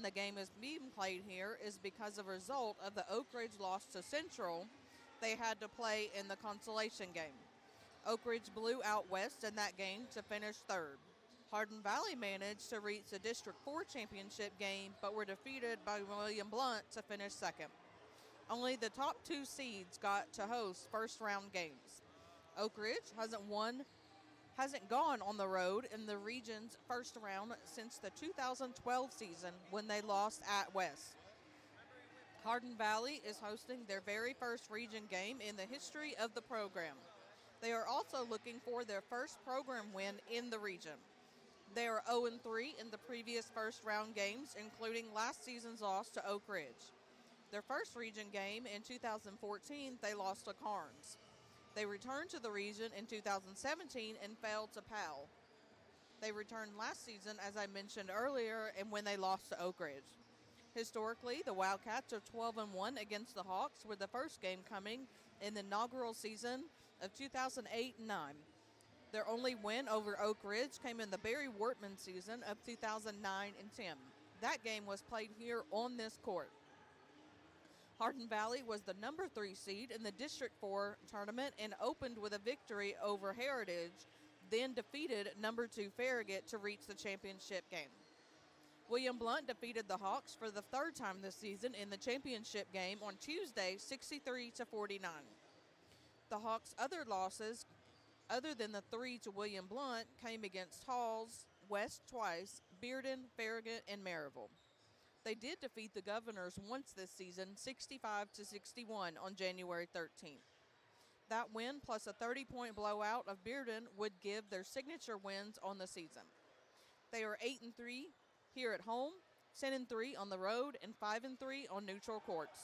reason the game is being played here is because of a result of the Oak Ridge loss to Central. They had to play in the consolation game. Oak Ridge blew out West in that game to finish third. Hardin Valley managed to reach the District 4 championship game, but were defeated by William Blount to finish second. Only the top two seeds got to host first round games. Oak Ridge hasn't gone on the road in the region's first round since the 2012 season when they lost at West. Hardin Valley is hosting their very first region game in the history of the program. They are also looking for their first program win in the region. They are 0-3 in the previous first round games, including last season's loss to Oak Ridge. Their first region game in 2014, they lost to Carnes. They returned to the region in 2017 and failed to Powell. They returned last season, as I mentioned earlier, and when they lost to Oak Ridge. Historically, the Wildcats are 12-1 against the Hawks, with the first game coming in the inaugural season of 2008-9. Their only win over Oak Ridge came in the Barry Wortman season of 2009-10. That game was played here on this court. Hardin Valley was the number 3 seed in the District 4 tournament and opened with a victory over Heritage, then defeated number 2 Farragut to reach the championship game. William Blount defeated the Hawks for the third time this season in the championship game on Tuesday, 63-49. The Hawks' other losses, other than the 3 to William Blount, came against Halls, West twice, Bearden, Farragut, and Maryville. They did defeat the Governors once this season, 65-61 on January 13th. That win plus a 30-point blowout of Bearden would give their signature wins on the season. They are 8-3 here at home, 10-3 on the road, and 5-3 on neutral courts.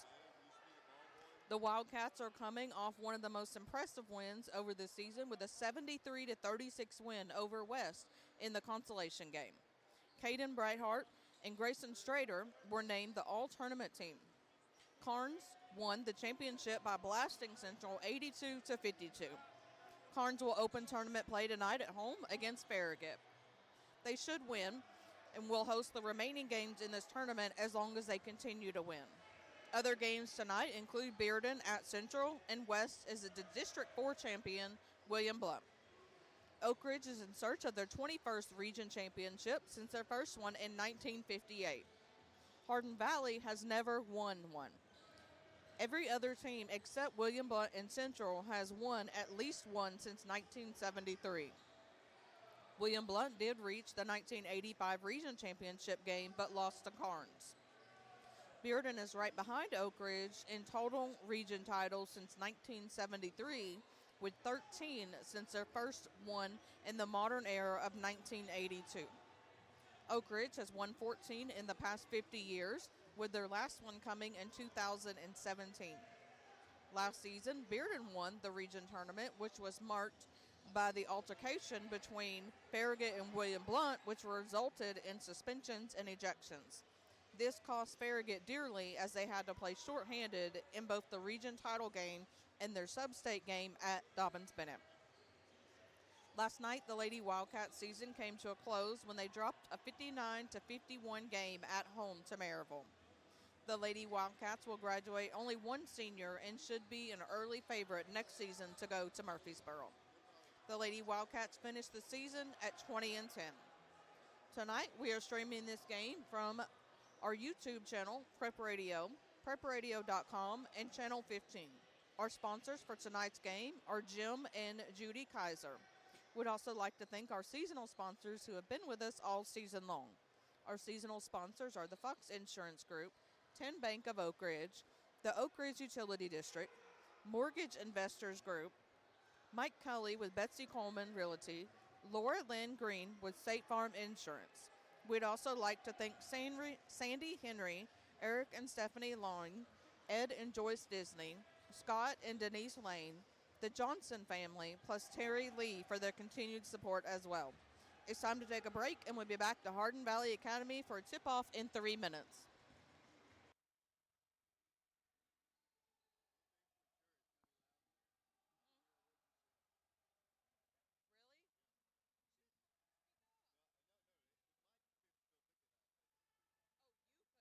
The Wildcats are coming off one of the most impressive wins over the season with a 73-36 win over West in the consolation game. Caden Brighthart and Grayson Strader were named the all-tournament team. Carnes won the championship by blasting Central 82-52. Carnes will open tournament play tonight at home against Farragut. They should win and will host the remaining games in this tournament as long as they continue to win. Other games tonight include Bearden at Central and West is the District 4 champion, William Blount. Oak Ridge is in search of their 21st region championship since their first one in 1958. Hardin Valley has never won one. Every other team except William Blount and Central has won at least one since 1973. William Blount did reach the 1985 region championship game but lost to Carnes. Bearden is right behind Oak Ridge in total region titles since 1973, with 13 since their first one in the modern era of 1982. Oak Ridge has won 14 in the past 50 years, with their last one coming in 2017. Last season, Bearden won the region tournament, which was marked by the altercation between Farragut and William Blount, which resulted in suspensions and ejections. This cost Farragut dearly as they had to play shorthanded in both the region title game and their sub-state game at Dobbins-Bennett. Last night, the Lady Wildcats season came to a close when they dropped a 59-51 game at home to Maryville. The Lady Wildcats will graduate only one senior and should be an early favorite next season to go to Murfreesboro. The Lady Wildcats finished the season at 20-10. Tonight, we are streaming this game from our YouTube channel, Prep Radio, prepradio.com, and Channel 15. Our sponsors for tonight's game are Jim and Judy Kaiser. We'd also like to thank our seasonal sponsors who have been with us all season long. Our seasonal sponsors are the Fox Insurance Group, 10 Bank of Oak Ridge, the Oak Ridge Utility District, Mortgage Investors Group, Mike Cully with Betsy Coleman Realty, Laura Lynn Green with State Farm Insurance. We'd also like to thank Sandy Henry, Eric and Stephanie Long, Ed and Joyce Disney, Scott and Denise Lane, the Johnson family, plus Terry Lee for their continued support as well. It's time to take a break, and we'll be back to Hardin Valley Academy for a tip-off in 3 minutes. Really? Oh, you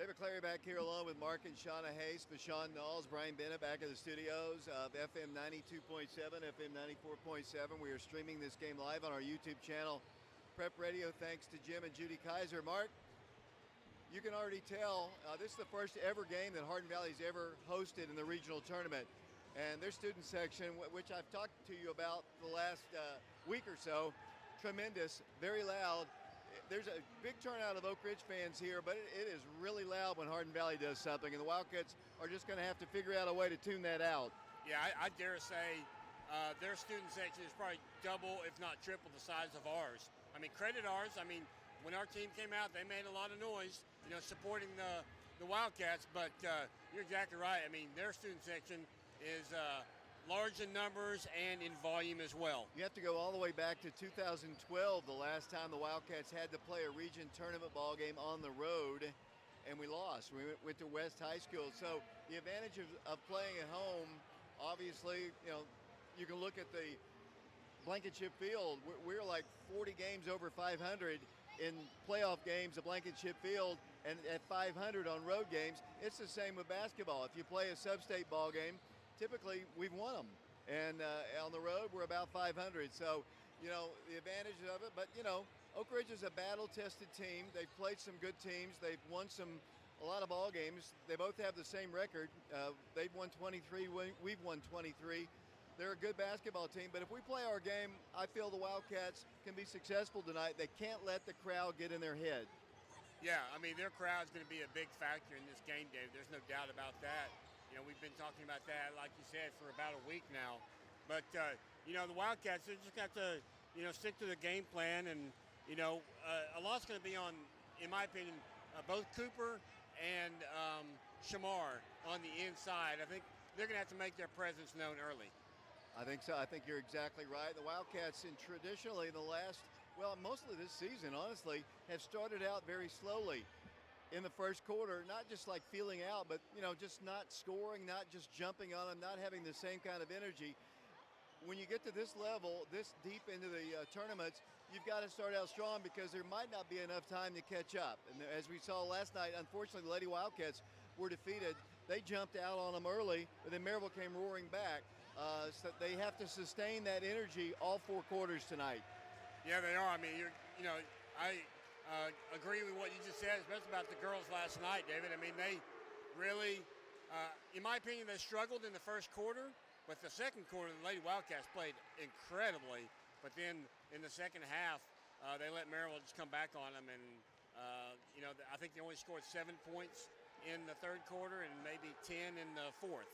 David Clary back here along with Mark and Shauna Hayes, Fashawn Knowles, Brian Bennett back at the studios of FM 92.7, FM 94.7. We are streaming this game live on our YouTube channel, Prep Radio, thanks to Jim and Judy Kaiser. Mark, you can already tell this is the first ever game that Hardin Valley's ever hosted in the regional tournament. And their student section, which I've talked to you about the last week or so, tremendous, very loud. There's a big turnout of Oak Ridge fans here, but it is really loud when Hardin Valley does something, and the Wildcats are just going to have to figure out a way to tune that out. Yeah, I dare say their student section is probably double, if not triple, the size of ours. I mean, credit ours. I mean, when our team came out, they made a lot of noise, supporting the Wildcats, but you're exactly right. I mean, their student section is large in numbers and in volume as well. You have to go all the way back to 2012, the last time the Wildcats had to play a region tournament ball game on the road, and we lost. We went to West High School. So the advantage of playing at home, obviously, you can look at the Blankenship Field. We're like 40 games over 500 in playoff games at Blankenship Field, and at 500 on road games. It's the same with basketball. If you play a sub-state ball game, typically we've won them, and on the road we're about 500. So the advantage of it, but Oak Ridge is a battle-tested team. They've played some good teams. They've won a lot of ball games. They both have the same record. They've won 23, we've won 23. They're a good basketball team, but if we play our game, I feel the Wildcats can be successful tonight. They can't let the crowd get in their head. Yeah, I mean, their crowd's going to be a big factor in this game, Dave. There's no doubt about that. We've been talking about that, like you said, for about a week now. But, the Wildcats, they just got to, stick to the game plan. And, a lot's going to be on, in my opinion, both Cooper and Shamar on the inside. I think they're going to have to make their presence known early. I think so. I think you're exactly right. The Wildcats, traditionally the last, mostly this season, honestly, have started out very slowly in the first quarter, not just like feeling out, but, just not scoring, not just jumping on them, not having the same kind of energy. When you get to this level, this deep into the tournaments, you've got to start out strong because there might not be enough time to catch up. And as we saw last night, unfortunately, the Lady Wildcats were defeated. They jumped out on them early, but then Maryville came roaring back. So they have to sustain that energy all four quarters tonight. Yeah, they are. I mean, I agree with what you just said, especially about the girls last night, David. I mean, they really, in my opinion, they struggled in the first quarter, but the second quarter, the Lady Wildcats played incredibly. But then in the second half, they let Maryville just come back on them, and I think they only scored 7 points in the third quarter and maybe 10 in the fourth.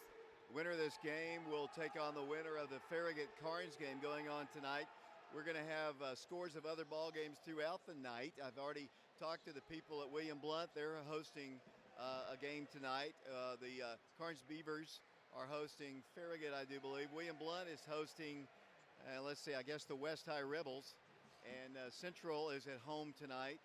Winner of this game will take on the winner of the Farragut-Carnes game going on tonight. We're going to have scores of other ball games throughout the night. I've already talked to the people at William Blount. They're hosting a game tonight. The Carnes Beavers are hosting Farragut, I do believe. William Blount is hosting, the West High Rebels. And Central is at home tonight.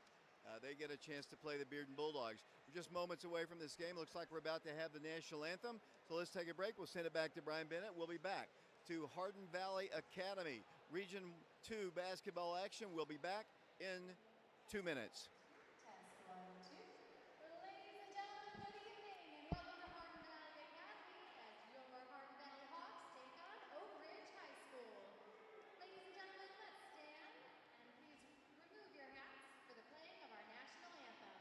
They get a chance to play the Bearden Bulldogs. We're just moments away from this game. Looks like we're about to have the national anthem. So let's take a break. We'll send it back to Brian Bennett. We'll be back to Hardin Valley Academy. Region 2 basketball action. We'll be back in 2 minutes. Test 1, 2. Ladies and gentlemen, good evening and welcome to Hardin Valley Academy as your Hardin Valley Hawks take on Oak Ridge High School. Ladies and gentlemen, let's stand and please remove your hats for the playing of our national anthem.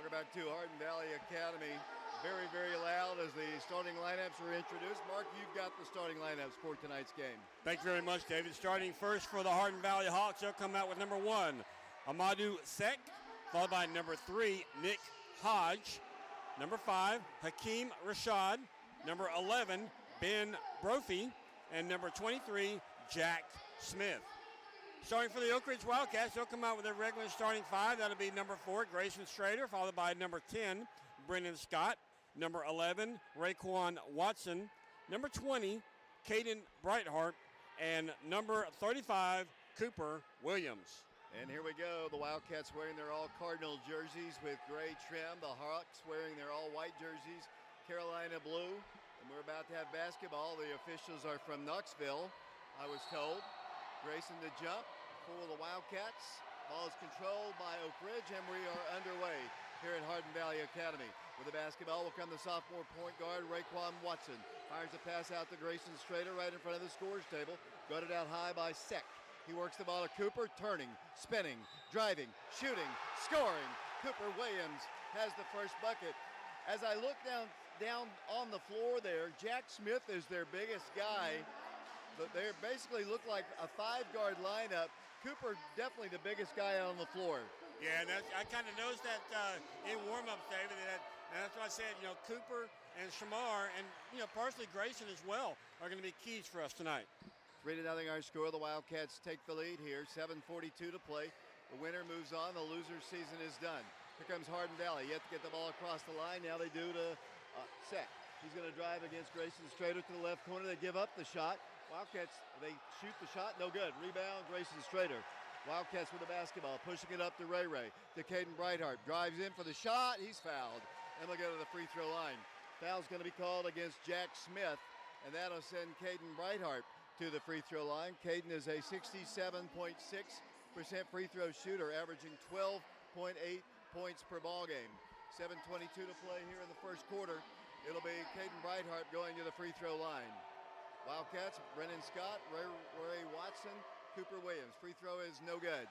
Welcome back to Hardin Valley Academy. Very, very loud as the starting lineups are introduced. Mark, you've got the starting lineups for tonight's game. Thank you very much, David. Starting first for the Hardin Valley Hawks, they'll come out with number 1, Amadou Sek, followed by number 3, Nick Hodge, number 5, Hakeem Rashad, number 11, Ben Brophy, and number 23, Jack Smith. Starting for the Oak Ridge Wildcats, they'll come out with their regular starting 5. That'll be number 4, Grayson Strader, followed by number 10, Brendan Scott, number 11, Raekwon Watson, number 20, Caden Brightheart, and number 35, Cooper Williams. And here we go. The Wildcats wearing their all-Cardinal jerseys with gray trim. The Hawks wearing their all-white jerseys, Carolina blue. And we're about to have basketball. The officials are from Knoxville, I was told. Grayson to jump for the Wildcats. Ball is controlled by Oak Ridge, and we are underway here at Hardin Valley Academy. With the basketball will come the sophomore point guard, Raekwon Watson. Fires a pass out to Grayson Strader right in front of the scorer's table. Gutted out high by Sek. He works the ball to Cooper, turning, spinning, driving, shooting, scoring. Cooper Williams has the first bucket. As I look down on the floor there, Jack Smith is their biggest guy. But they basically look like a 5-guard lineup. Cooper definitely the biggest guy out on the floor. Yeah, I kind of noticed that in warm-ups, David, and that's why I said, Cooper and Shamar and, partially Grayson as well are going to be keys for us tonight. 3-0 our score. The Wildcats take the lead here. 7:42 to play. The winner moves on. The loser's season is done. Here comes Hardin Valley. Yet to get the ball across the line. Now they do to Sek. He's going to drive against Grayson Strader to the left corner. They give up the shot. Wildcats, they shoot the shot. No good. Rebound, Grayson Strader. Wildcats with the basketball, pushing it up to Ray to Caden Brightheart. Drives in for the shot. He's fouled. And they'll go to the free throw line. Foul's going to be called against Jack Smith, and that'll send Caden Brightheart to the free throw line. Caden is a 67.6% free throw shooter, averaging 12.8 points per ball game. 7:22 to play here in the first quarter. It'll be Caden Brightheart going to the free throw line. Wildcats, Brennan Scott, Ray Watson, Cooper Williams. Free throw is no good.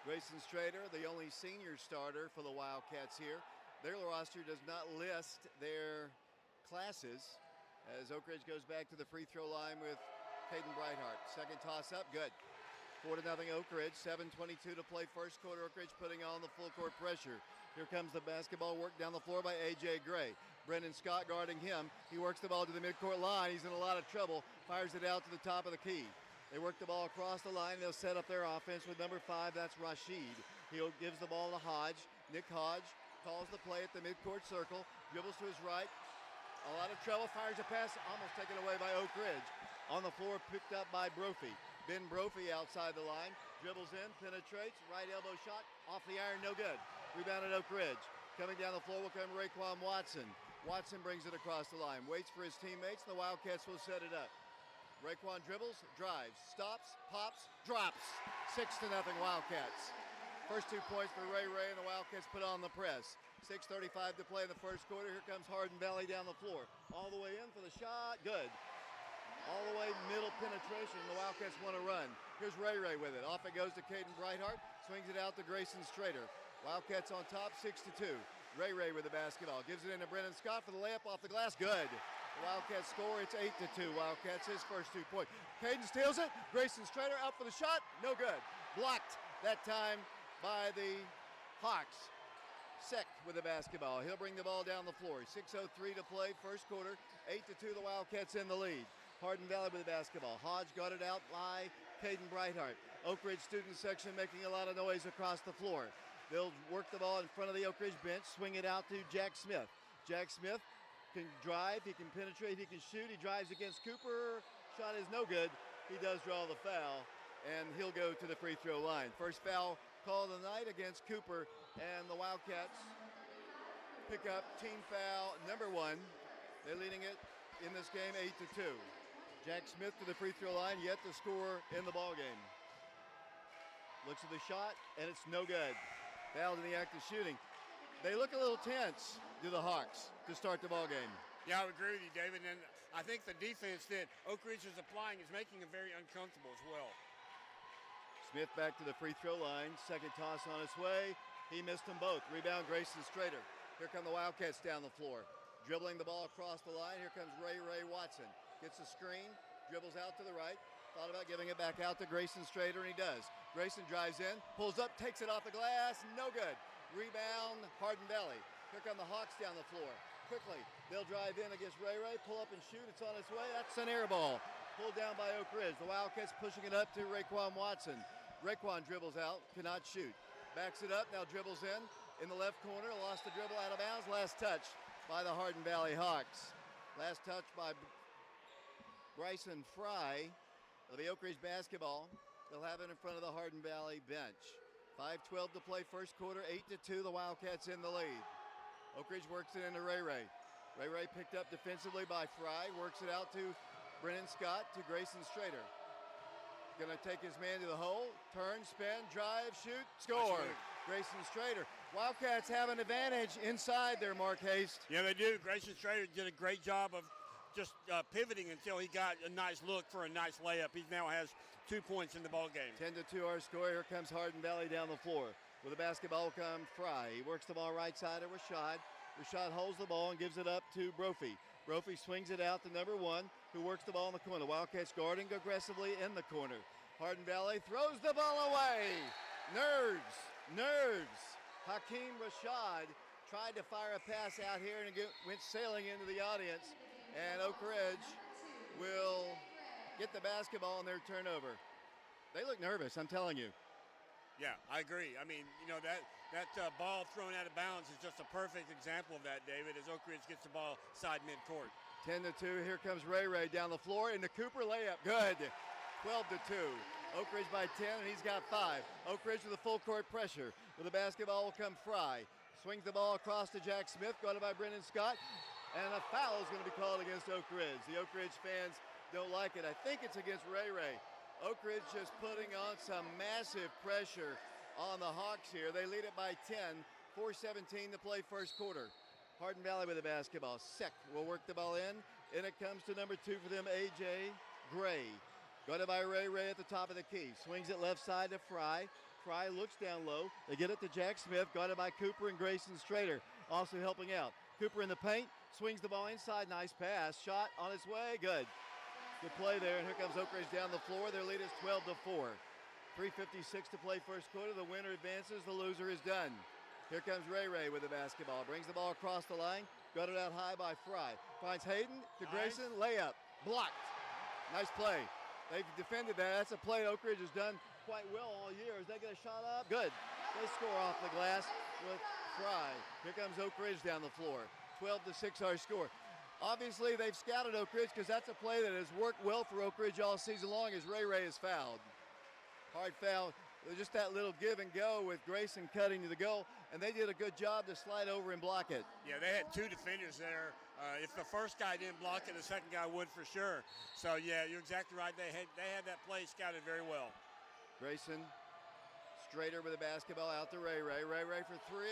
Grayson Strader, the only senior starter for the Wildcats here. Their roster does not list their classes as Oak Ridge goes back to the free throw line with Caden Brightheart. Second toss up, good. 4-0 Oak Ridge, 7:22 to play first quarter. Oak Ridge putting on the full court pressure. Here comes the basketball work down the floor by A.J. Gray. Brendan Scott guarding him. He works the ball to the midcourt line. He's in a lot of trouble. Fires it out to the top of the key. They work the ball across the line. They'll set up their offense with number 5. That's Rashid. He gives the ball to Hodge. Nick Hodge calls the play at the midcourt circle. Dribbles to his right. A lot of trouble. Fires a pass. Almost taken away by Oak Ridge. On the floor, picked up by Brophy. Ben Brophy outside the line. Dribbles in. Penetrates. Right elbow shot. Off the iron. No good. Rebounded Oak Ridge. Coming down the floor will come Raekwon Watson. Watson brings it across the line. Waits for his teammates. The Wildcats will set it up. Raekwon dribbles, drives, stops, pops, drops. 6-0 Wildcats. First 2 points for Ray and the Wildcats put on the press. 6:35 to play in the first quarter. Here comes Hardin Valley down the floor. All the way in for the shot. Good. All the way middle penetration. The Wildcats want to run. Here's Ray with it. Off it goes to Caden Brightheart. Swings it out to Grayson Strader. Wildcats on top, 6-2. Ray with the basketball. Gives it into Brendan Scott for the layup off the glass. Good. The Wildcats score. It's 8-2. Wildcats his first 2 points. Caden steals it. Grayson Strader up for the shot. No good. Blocked that time by the Hawks. Sek with the basketball. He'll bring the ball down the floor. 6:03 to play first quarter. 8-2. The Wildcats in the lead. Hardin Valley with the basketball. Hodge got it out by Caden Brightheart. Oak Ridge student section making a lot of noise across the floor. They'll work the ball in front of the Oak Ridge bench, swing it out to Jack Smith. Jack Smith can drive, he can penetrate, he can shoot. He drives against Cooper. Shot is no good. He does draw the foul, and he'll go to the free throw line. First foul called of the night against Cooper, and the Wildcats pick up team foul number 1. They're leading it in this game 8-2. Jack Smith to the free throw line, yet to score in the ball game. Looks at the shot, and it's no good. Fouled in the act of shooting. They look a little tense, do the Hawks, to start the ball game. Yeah, I would agree with you, David. And I think the defense that Oak Ridge is applying is making them very uncomfortable as well. Smith back to the free throw line. Second toss on its way. He missed them both. Rebound, Grayson Strader. Here come the Wildcats down the floor. Dribbling the ball across the line. Here comes Ray Watson. Gets a screen, dribbles out to the right. Thought about giving it back out to Grayson Strader, and he does. Grayson drives in, pulls up, takes it off the glass. No good. Rebound, Hardin Valley. Here come the Hawks down the floor. Quickly, they'll drive in against Ray. Pull up and shoot. It's on its way. That's an air ball. Pulled down by Oak Ridge. The Wildcats pushing it up to Raekwon Watson. Raekwon dribbles out, cannot shoot. Backs it up, now dribbles in the left corner. Lost the dribble out of bounds. Last touch by the Hardin Valley Hawks. Last touch by Bryson Fry. It'll be Oak Ridge basketball. They'll have it in front of the Hardin Valley bench. 5:12 to play first quarter, 8-2, the Wildcats in the lead. Oak Ridge works it into Ray. Ray picked up defensively by Fry, works it out to Brennan Scott, to Grayson Strader. Gonna take his man to the hole, turn, spin, drive, shoot, score. Grayson Strader. Wildcats have an advantage inside there, Mark Haste. Yeah, they do. Grayson Strader did a great job of just pivoting until he got a nice look for a nice layup. He now has 2 points in the ball game. 10-2 our score. Here comes Hardin Valley down the floor. With the basketball will come Fry. He works the ball right side of Rashad. Rashad holds the ball and gives it up to Brophy. Brophy swings it out to number 1, who works the ball in the corner. Wildcats guarding aggressively in the corner. Hardin Valley throws the ball away. Nerves. Hakeem Rashad tried to fire a pass out here and it went sailing into the audience. And Oak Ridge will get the basketball on their turnover. They look nervous, I'm telling you. Yeah, I agree. I mean, that ball thrown out of bounds is just a perfect example of that, David, as Oak Ridge gets the ball side midcourt. 10-2, here comes Ray down the floor, and the Cooper layup, good. 12-2, Oak Ridge by 10, and he's got 5. Oak Ridge with a full court pressure. With the basketball will come Fry. Swings the ball across to Jack Smith, guarded by Brendan Scott, and a foul is going to be called against Oak Ridge. The Oak Ridge fans don't like it. I think it's against Ray. Oak Ridge just putting on some massive pressure on the Hawks here. They lead it by 10, 4:17 to play first quarter. Hardin Valley with the basketball. Seck will work the ball in, and it comes to number 2 for them, A.J. Gray. Guarded by Ray at the top of the key. Swings it left side to Fry. Fry looks down low. They get it to Jack Smith, guarded by Cooper and Grayson Strader, also helping out. Cooper in the paint, swings the ball inside, nice pass. Shot on its way, good. Good play there, and here comes Oak Ridge down the floor. Their lead is 12-4. 3:56 to play first quarter. The winner advances, the loser is done. Here comes Ray with the basketball. Brings the ball across the line. Got it out high by Fry. Finds Hayden to Grayson. Layup. Blocked. Nice play. They've defended that. That's a play Oak Ridge has done quite well all year. As they get a shot up, good. They score off the glass with Fry. Here comes Oak Ridge down the floor. 12-6 our score. Obviously, they've scouted Oak Ridge because that's a play that has worked well for Oak Ridge all season long as Ray is fouled. Hard foul. Just that little give and go with Grayson cutting to the goal, and they did a good job to slide over and block it. Yeah, they had 2 defenders there. If the first guy didn't block it, the second guy would for sure. So, yeah, you're exactly right. They had that play scouted very well. Grayson, Strader with the basketball out to Ray. Ray for 3,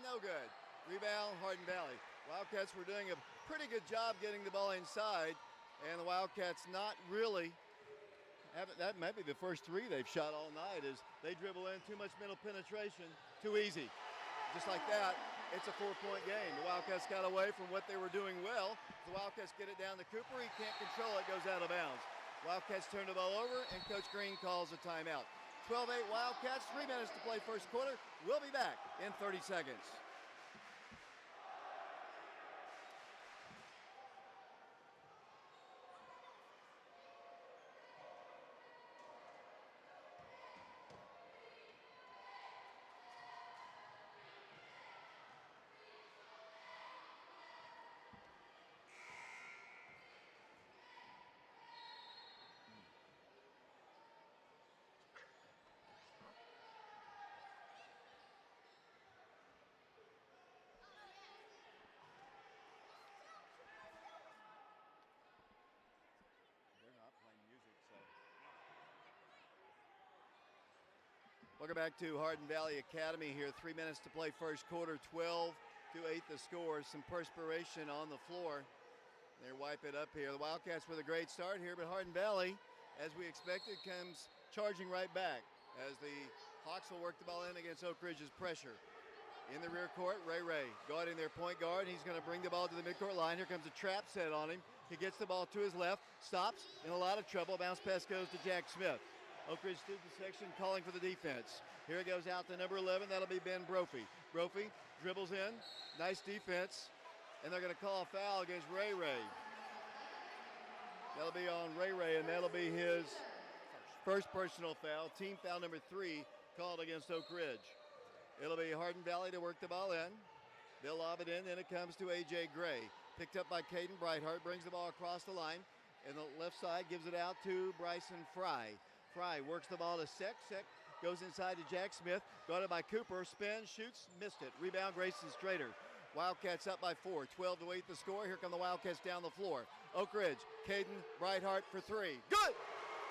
no good. Rebound, Hardin Valley. Wildcats were doing a pretty good job getting the ball inside, and the Wildcats not really that might be the first 3 they've shot all night as they dribble in too much mental penetration, too easy. Just like that, it's a 4-point game. The Wildcats got away from what they were doing well. The Wildcats get it down to Cooper. He can't control it, goes out of bounds. Wildcats turn the ball over, and Coach Green calls a timeout. 12-8 Wildcats, 3 minutes to play first quarter. We'll be back in 30 seconds. Welcome back to Hardin Valley Academy here. 3 minutes to play first quarter, 12-8 the score. Some perspiration on the floor. They wipe it up here. The Wildcats with a great start here, but Hardin Valley, as we expected, comes charging right back as the Hawks will work the ball in against Oak Ridge's pressure. In the rear court, Ray guarding their point guard. He's going to bring the ball to the midcourt line. Here comes a trap set on him. He gets the ball to his left, stops, in a lot of trouble. Bounce pass goes to Jack Smith. Oak Ridge student section calling for the defense. Here it goes out to number 11. That'll be Ben Brophy. Brophy dribbles in. Nice defense. And they're going to call a foul against Ray. That'll be on Ray, and that'll be his first personal foul. Team foul number 3 called against Oak Ridge. It'll be Hardin Valley to work the ball in. They'll lob it in, and it comes to A.J. Gray. Picked up by Caden Brightheart, brings the ball across the line. And the left side gives it out to Bryson Fry. Fry works the ball to Sek. Sek goes inside to Jack Smith. Guarded by Cooper, spins, shoots, missed it. Rebound, Grayson Strader. Wildcats up by 4, 12-8 the score. Here come the Wildcats down the floor. Oak Ridge, Caden Brightheart for 3. Good!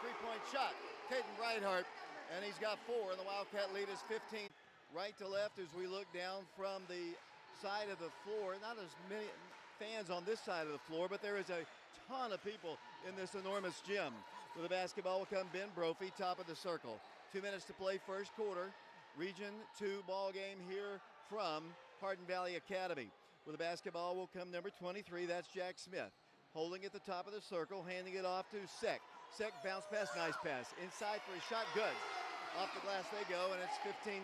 3-point shot. Caden Brightheart, and he's got 4, and the Wildcat lead is 15. Right to left as we look down from the side of the floor. Not as many fans on this side of the floor, but there is a ton of people in this enormous gym. With the basketball will come Ben Brophy, top of the circle. 2 minutes to play first quarter. Region 2 ball game here from Hardin Valley Academy. With the basketball will come number 23, that's Jack Smith. Holding at the top of the circle, handing it off to Sek. Sek bounce pass, nice pass. Inside for a shot, good. Off the glass they go, and it's 15-10.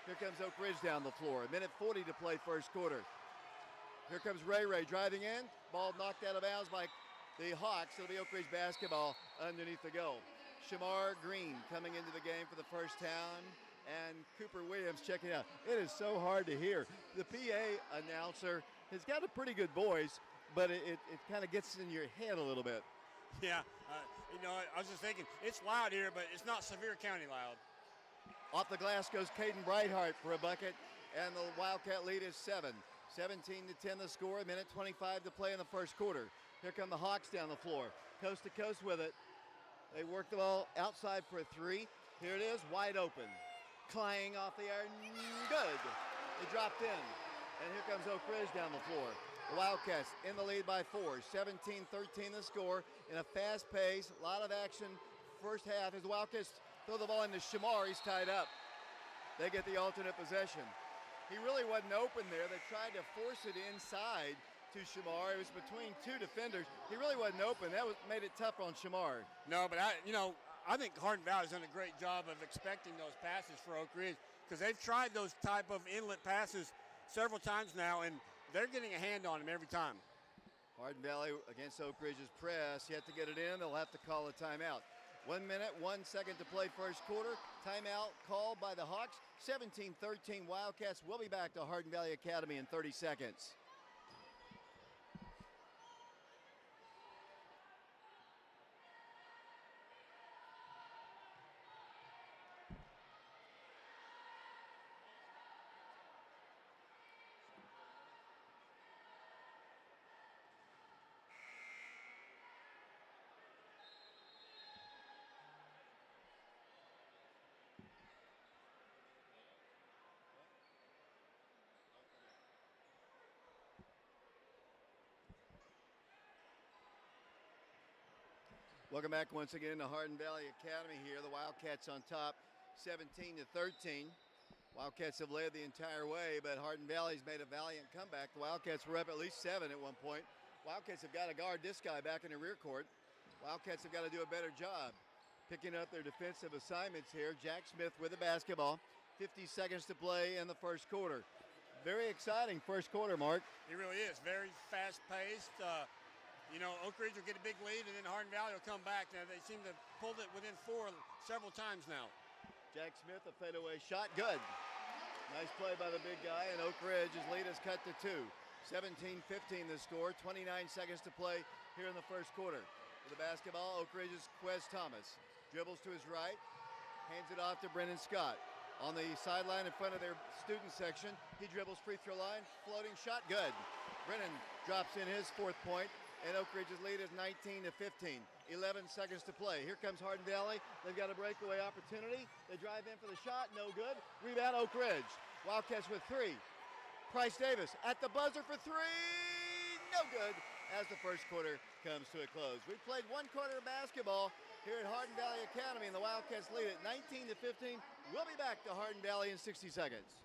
Here comes Oak Ridge down the floor. 1:40 to play first quarter. Here comes Ray driving in. Ball knocked out of bounds by the Hawks. It'll be Oak Ridge basketball underneath the goal. Shamar Green coming into the game for the first time, and Cooper Williams checking out. It is so hard to hear. The PA announcer has got a pretty good voice, but it kind of gets in your head a little bit. Yeah, I was just thinking, it's loud here, but it's not Sevier County loud. Off the glass goes Caden Brightheart for a bucket, and the Wildcat lead is 7. 17-10 the score, 1:25 to play in the first quarter. Here come the Hawks down the floor, coast to coast with it. They work the ball outside for a 3. Here it is, wide open. Clang off the iron, good. It dropped in, and here comes Oak Ridge down the floor. The Wildcats in the lead by 4, 17-13 the score, in a fast pace, a lot of action first half as the Wildcats throw the ball into Shamar. He's tied up. They get the alternate possession. He really wasn't open there. They tried to force it inside to Shamar. It was between 2 defenders. He really wasn't open. That made it tough on Shamar. No, but I think Hardin Valley's done a great job of expecting those passes for Oak Ridge, because they've tried those type of inlet passes several times now, and they're getting a hand on them every time. Hardin Valley against Oak Ridge's press. Yet to get it in, they'll have to call a timeout. 1 minute, 1 second to play first quarter. Timeout called by the Hawks. 17-13 Wildcats. We'll be back to Hardin Valley Academy in 30 seconds. Welcome back once again to Hardin Valley Academy here. The Wildcats on top, 17-13. Wildcats have led the entire way, but Hardin Valley's made a valiant comeback. The Wildcats were up at least 7 at one point. Wildcats have got to guard this guy back in the rear court. Wildcats have got to do a better job picking up their defensive assignments here. Jack Smith with the basketball. 50 seconds to play in the first quarter. Very exciting first quarter, Mark. It really is. Very fast-paced. Oak Ridge will get a big lead, and then Hardin Valley will come back. Now, they seem to have pulled it within 4 several times now. Jack Smith, a fadeaway shot, good. Nice play by the big guy, and Oak Ridge's lead is cut to 2. 17-15 the score, 29 seconds to play here in the first quarter. With the basketball, Oak Ridge's Quez Thomas dribbles to his right, hands it off to Brennan Scott. On the sideline in front of their student section, he dribbles free throw line, floating shot, good. Brennan drops in his 4th point, and Oak Ridge's lead is 19-15. 11 seconds to play. Here comes Hardin Valley. They've got a breakaway opportunity. They drive in for the shot, no good. Rebound, Oak Ridge. Wildcats with 3. Price Davis at the buzzer for 3, no good, as the first quarter comes to a close. We played 1 quarter of basketball. here at Hardin Valley Academy, and the Wildcats lead it 19-15. We'll be back to Hardin Valley in 60 seconds.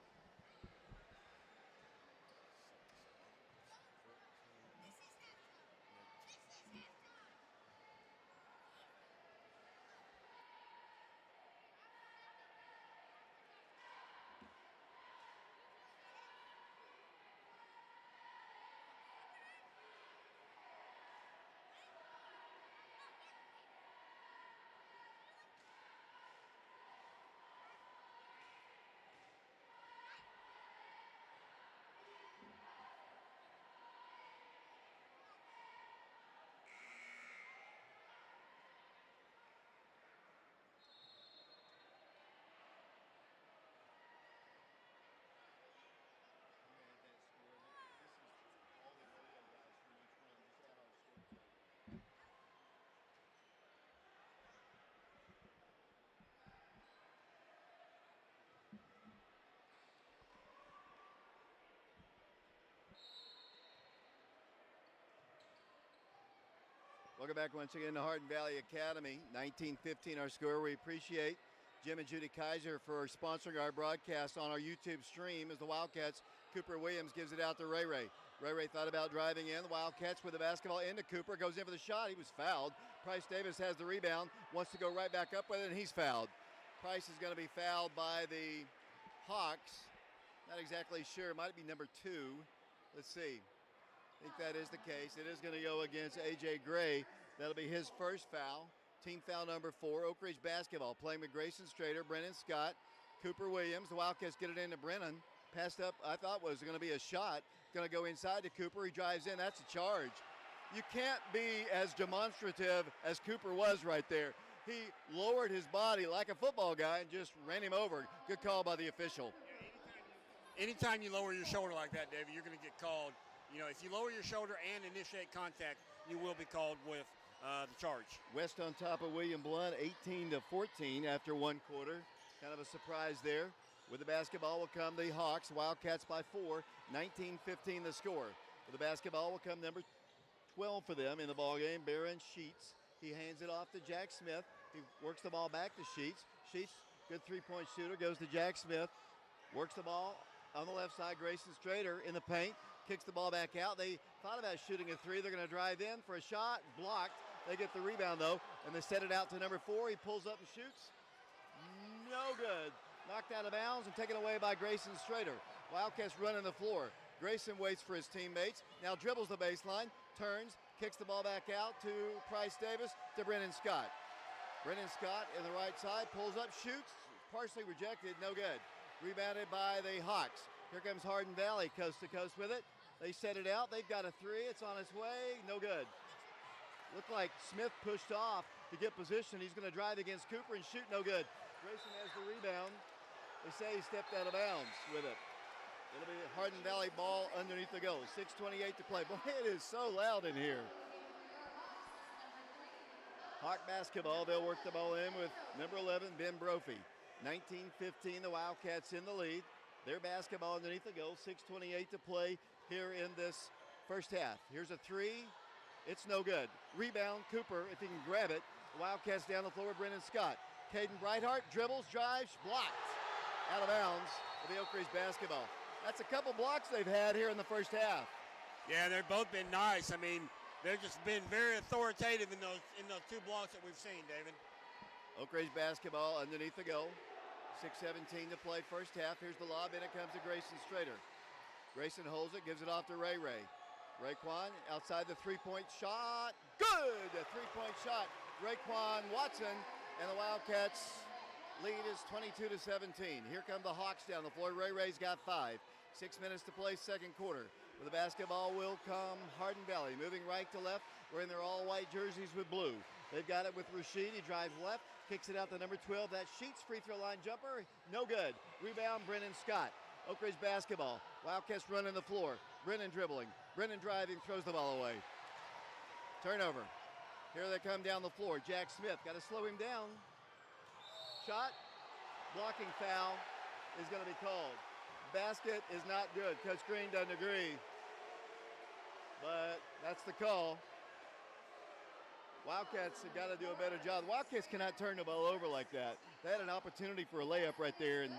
Welcome back once again to Hardin Valley Academy. 19-15 our score. We appreciate Jim and Judy Kaiser for sponsoring our broadcast on our YouTube stream as the Wildcats. Cooper Williams gives it out to Ray Ray. Ray Ray thought about driving in. The Wildcats with the basketball into Cooper. Goes in for the shot. He was fouled. Price Davis has the rebound. Wants to go right back up with it, and he's fouled. Price is going to be fouled by the Hawks. Not exactly sure. It might be number 2. Let's see. I think that is the case. It is going to go against A.J. Gray. That'll be his first foul. Team foul number 4. Oak Ridge basketball playing with Grayson Strader, Brennan Scott, Cooper Williams. The Wildcats get it into Brennan. Passed up, I thought was going to be a shot. Going to go inside to Cooper. He drives in. That's a charge. You can't be as demonstrative as Cooper was right there. He lowered his body like a football guy and just ran him over. Good call by the official. Anytime you lower your shoulder like that, David, you're going to get called. You know, if you lower your shoulder and initiate contact, you will be called with the charge. West on top of William Blunt, 18-14 after one quarter. Kind of a surprise there. With the basketball will come the Hawks. Wildcats by 4, 19-15 the score. With the basketball will come number 12 for them in the ballgame, Baron Sheets. He hands it off to Jack Smith. He works the ball back to Sheets. Sheets, good three-point shooter, goes to Jack Smith. Works the ball on the left side. Grayson Strader in the paint. Kicks the ball back out. They thought about shooting a 3. They're going to drive in for a shot. Blocked. They get the rebound, though, and they set it out to number 4. He pulls up and shoots. No good. Knocked out of bounds and taken away by Grayson Strader. Wildcats running the floor. Grayson waits for his teammates. Now dribbles the baseline. Turns. Kicks the ball back out to Price Davis to Brennan Scott. Brennan Scott in the right side. Pulls up. Shoots. Partially rejected. No good. Rebounded by the Hawks. Here comes Hardin Valley coast to coast with it. They set it out. They've got a 3. It's on its way. No good. Looked like Smith pushed off to get position. He's going to drive against Cooper and shoot. No good. Grayson has the rebound. They say he stepped out of bounds with it. It'll be Hardin Valley ball underneath the goal. 6:28 to play. Boy, it is so loud in here. Hawk basketball. They'll work the ball in with number 11, Ben Brophy. 19-15, the Wildcats in the lead. Their basketball underneath the goal. 6:28 to play here in this first half. Here's a 3. It's no good. Rebound, Cooper, if he can grab it. Wildcats down the floor with Brennan Scott. Caden Brightheart dribbles, drives, blocked. Out of bounds for the Oak Ridge basketball. That's a couple blocks they've had here in the first half. Yeah, they've both been nice. I mean, they've just been very authoritative in those 2 blocks that we've seen, David. Oak Ridge basketball underneath the goal. 6:17 to play first half. Here's the lob, and it comes to Grayson Strader. Grayson holds it, gives it off to Ray Ray. Raekwon outside the three-point shot. Good! A three-point shot. Raekwon Watson, and the Wildcats lead is 22-17. Here come the Hawks down the floor. Ray Ray's got 5. 6 minutes to play second quarter. With the basketball will come Hardin Valley. Moving right to left. Wearing their all-white jerseys with blue. They've got it with Rashid. He drives left. Kicks it out to number 12. That Sheets free throw line jumper. No good. Rebound, Brennan Scott. Oak Ridge basketball. Wildcats running the floor. Brennan dribbling. Brennan driving, throws the ball away. Turnover. Here they come down the floor. Jack Smith, got to slow him down. Shot. Blocking foul is going to be called. Basket is not good. Coach Green doesn't agree. But that's the call. Wildcats have got to do a better job. The Wildcats cannot turn the ball over like that. They had an opportunity for a layup right there. And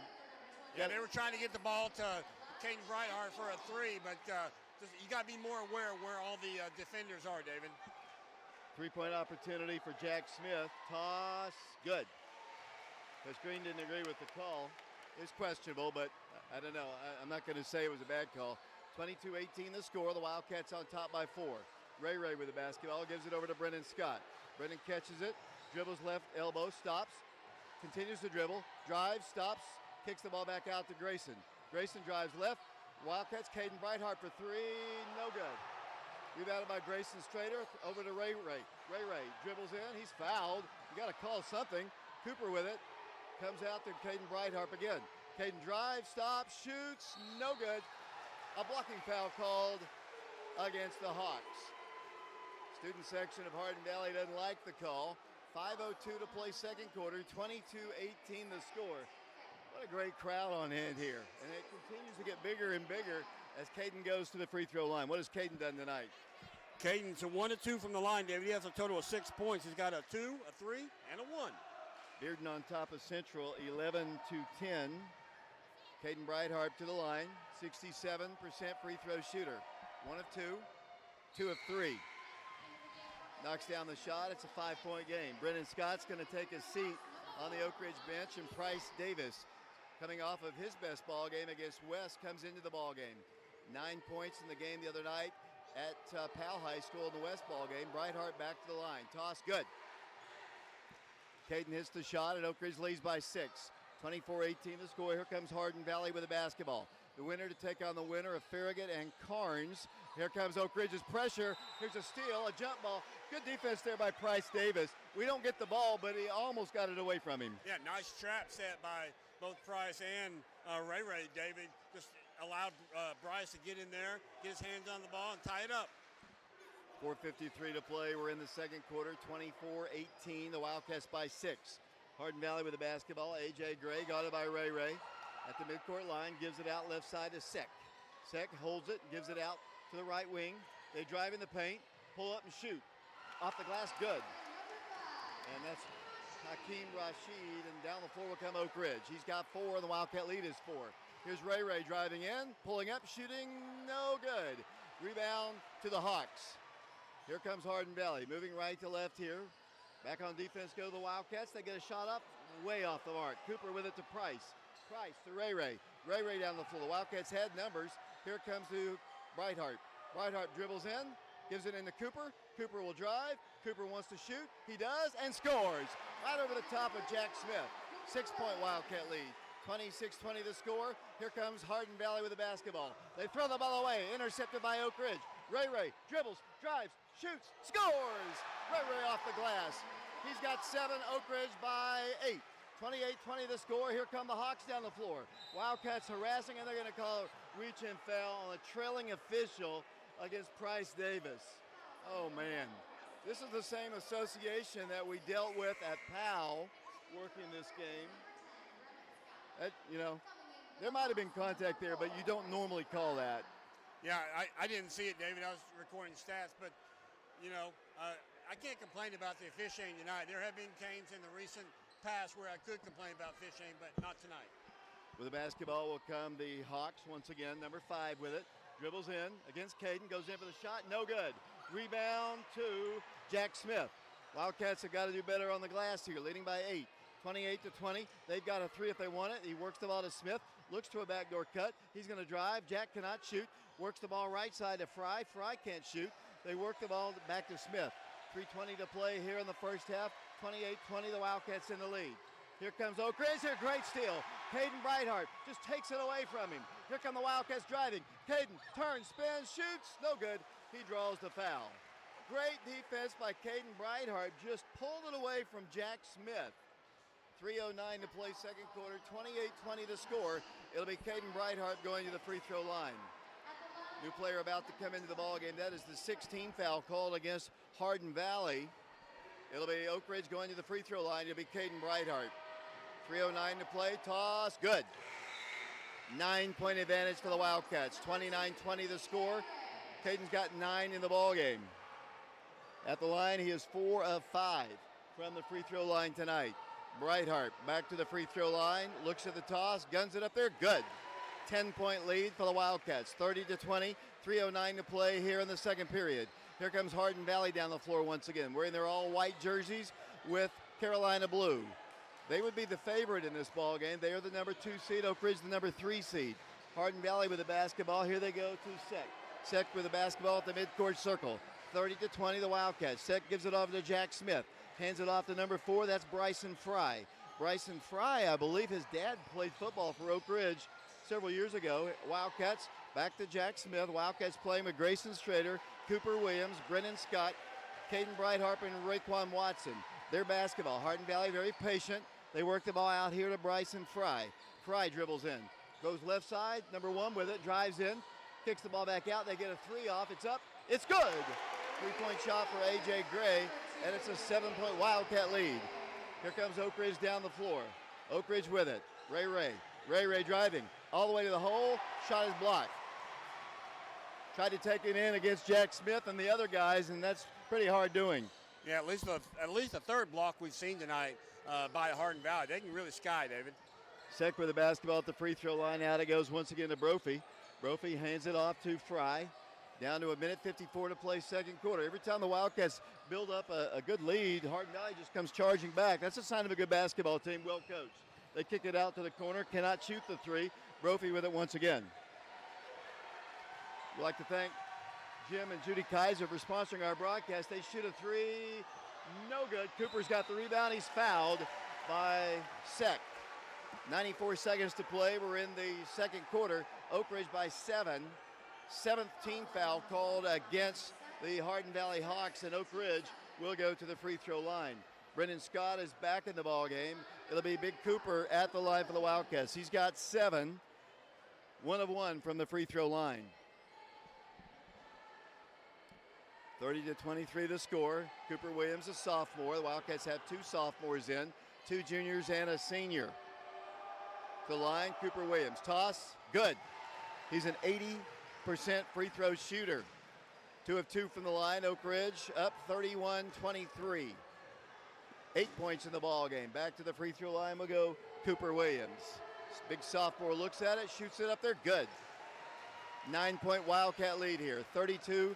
yeah, they were trying to get the ball to Caden Brightheart for a three, but you got to be more aware of where all the defenders are, David. Three-point opportunity for Jack Smith. Toss, good. Coach Green didn't agree with the call. It's questionable, but I don't know. I'm not going to say it was a bad call. 22-18 the score. The Wildcats on top by 4. Ray with the basketball, gives it over to Brennan Scott. Brennan catches it, dribbles left elbow, stops, continues to dribble, drives, stops, kicks the ball back out to Grayson. Grayson drives left. Wildcats, Caden Brightheart for 3, no good. Rebounded by Grayson Strader, over to Ray. Ray dribbles in, he's fouled. You got to call something. Cooper with it, comes out to Caden Brightheart again. Caden drives, stops, shoots, no good. A blocking foul called against the Hawks. Student section of Hardin Valley doesn't like the call. 5:02 to play second quarter, 22-18 the score. What a great crowd on hand here. And it continues to get bigger and bigger as Caden goes to the free throw line. What has Caden done tonight? Caden's a 1 of 2 from the line, David. He has a total of 6 points. He's got a 2, a 3, and a 1. Bearden on top of Central, 11-10. Caden Brightheart to the line, 67% free throw shooter. 1 of 2, 2 of 3. Knocks down the shot. It's a 5-point game. Brennan Scott's going to take a seat on the Oak Ridge bench, and Price Davis, coming off of his best ball game against West, comes into the ball game. 9 points in the game the other night at Powell High School in the West ball game. Brightheart back to the line. Toss good. Caden hits the shot, and Oak Ridge leads by 6. 24-18 the score. Here comes Hardin Valley with the basketball. The winner to take on the winner of Farragut and Carnes. Here comes Oak Ridge's pressure. Here's a steal, a jump ball. Good defense there by Price Davis. We don't get the ball, but he almost got it away from him. Yeah, nice trap set by both Price and Ray. David just allowed Bryce to get in there, get his hands on the ball, and tie it up. 4:53 to play. We're in the second quarter. 24-18. The Wildcats by 6. Hardin Valley with the basketball. A.J. Gray got it by Ray. At the midcourt line, gives it out left side to Sek. Sek holds it, gives it out to the right wing. They drive in the paint, pull up and shoot. Off the glass, good. And that's Hakeem Rashid, and down the floor will come Oak Ridge. He's got 4, and the Wildcat lead is 4. Here's Ray driving in, pulling up, shooting, no good. Rebound to the Hawks. Here comes Hardin Valley, moving right to left here. Back on defense go the Wildcats. They get a shot up, way off the mark. Cooper with it to Price. Price to Ray. Ray down the floor. The Wildcats had numbers. Here it comes to Brightheart. Brightheart dribbles in, gives it into Cooper. Cooper will drive. Cooper wants to shoot. He does and scores. Right over the top of Jack Smith. 6-point Wildcat lead. 26-20 the score. Here comes Hardin Valley with the basketball. They throw the ball away. Intercepted by Oak Ridge. Ray dribbles, drives, shoots, scores. Ray off the glass. He's got 7. Oak Ridge by 8. 28-20 the score. Here come the Hawks down the floor. Wildcats harassing, and they're going to call a reach and foul on a trailing official against Price Davis. Oh, man. This is the same association that we dealt with at Powell working this game. There might have been contact there, but you don't normally call that. Yeah, I didn't see it, David. I was recording stats, but, I can't complain about the officiating tonight. There have been games in the recent past where I could complain about officiating, but not tonight. With the basketball will come the Hawks once again. Number 5 with it. Dribbles in against Caden. Goes in for the shot. No good. Rebound to Jack Smith. Wildcats have got to do better on the glass here. Leading by 8. 28-20. They've got a 3 if they want it. He works the ball to Smith. Looks to a backdoor cut. He's going to drive. Jack cannot shoot. Works the ball right side to Fry. Fry can't shoot. They work the ball back to Smith. 3:20 to play here in the first half. 28-20, the Wildcats in the lead. Here comes Oak Ridge, a great steal. Caden Brightheart just takes it away from him. Here come the Wildcats driving. Caden turns, spins, shoots, no good. He draws the foul. Great defense by Caden Brightheart, just pulled it away from Jack Smith. 3:09 to play second quarter, 28-20 the score. It'll be Caden Brightheart going to the free throw line. New player about to come into the ballgame. That is the 16th foul called against Hardin Valley. It'll be Oak Ridge going to the free throw line. It'll be Caden Brightheart. 3:09 to play. Toss. Good. 9-point advantage for the Wildcats. 29-20 the score. Caden's got 9 in the ballgame. At the line, he is 4 of 5 from the free throw line tonight. Breithart back to the free throw line, looks at the toss, guns it up there, good. 10-point lead for the Wildcats, 30-20, 3:09 to play here in the second period. Here comes Hardin Valley down the floor once again, wearing their all-white jerseys with Carolina blue. They would be the favorite in this ball game. They are the number 2 seed, Oak Ridge the number 3 seed. Hardin Valley with the basketball. Here they go to Sek. Sek with the basketball at the midcourt circle. 30-20, the Wildcats. Sek gives it over to Jack Smith. Hands it off to number 4, that's Bryson Fry. Bryson Fry, I believe his dad played football for Oak Ridge several years ago. Wildcats back to Jack Smith. Wildcats playing with Grayson Strader, Cooper Williams, Brennan Scott, Caden Breithart, and Raekwon Watson. Their basketball. Hardin Valley very patient. They work the ball out here to Bryson Fry. Fry dribbles in. Goes left side, number 1 with it, drives in, kicks the ball back out. They get a 3 off. It's up. It's good. 3-point shot for A.J. Gray, and it's a 7-point Wildcat lead. Here comes Oak Ridge down the floor. Oak Ridge with it. Ray Ray driving all the way to the hole. Shot is blocked. Tried to take it in against Jack Smith and the other guys, and that's pretty hard doing. Yeah, at least the third block we've seen tonight by Hardin Valley. They can really sky, David. Sek with the basketball at the free throw line. Out it goes once again to Brophy. Brophy hands it off to Fry. Down to 1:54 to play second quarter. Every time the Wildcats build up a good lead, Hardin Valley just comes charging back. That's a sign of a good basketball team, well coached. They kick it out to the corner, cannot shoot the 3. Brophy with it once again. We'd like to thank Jim and Judy Kaiser for sponsoring our broadcast. They shoot a 3, no good. Cooper's got the rebound. He's fouled by Sek. 94 seconds to play. We're in the second quarter. Oak Ridge by 7. 7th team foul called against the Hardin Valley Hawks, and Oak Ridge will go to the free throw line. Brendan Scott is back in the ball game. It'll be Big Cooper at the line for the Wildcats. He's got 7, 1 of 1 from the free throw line. 30-23 the score. Cooper Williams, a sophomore. The Wildcats have 2 sophomores in, 2 juniors and a senior. The line, Cooper Williams. Toss, good. He's an 80% free throw shooter. 2 of 2 from the line. Oak Ridge up 31-23. 8 points in the ball game. Back to the free throw line will go Cooper Williams. Big sophomore looks at it, shoots it up there, good. 9-point Wildcat lead here, 32-23,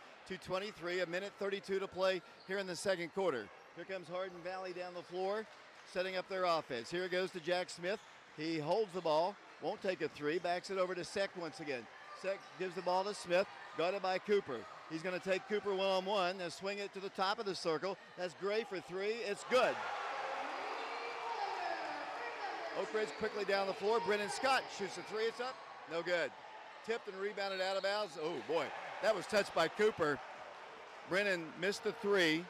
1:32 to play here in the second quarter. Here comes Hardin Valley down the floor, setting up their offense. Here it goes to Jack Smith. He holds the ball, won't take a 3, backs it over to Sek once again. Sek gives the ball to Smith, guarded by Cooper. He's going to take Cooper one-on-one and swing it to the top of the circle. That's Gray for 3. It's good. Oak Ridge quickly down the floor. Brennan Scott shoots a 3. It's up. No good. Tipped and rebounded out of bounds. Oh, boy. That was touched by Cooper. Brennan missed the 3.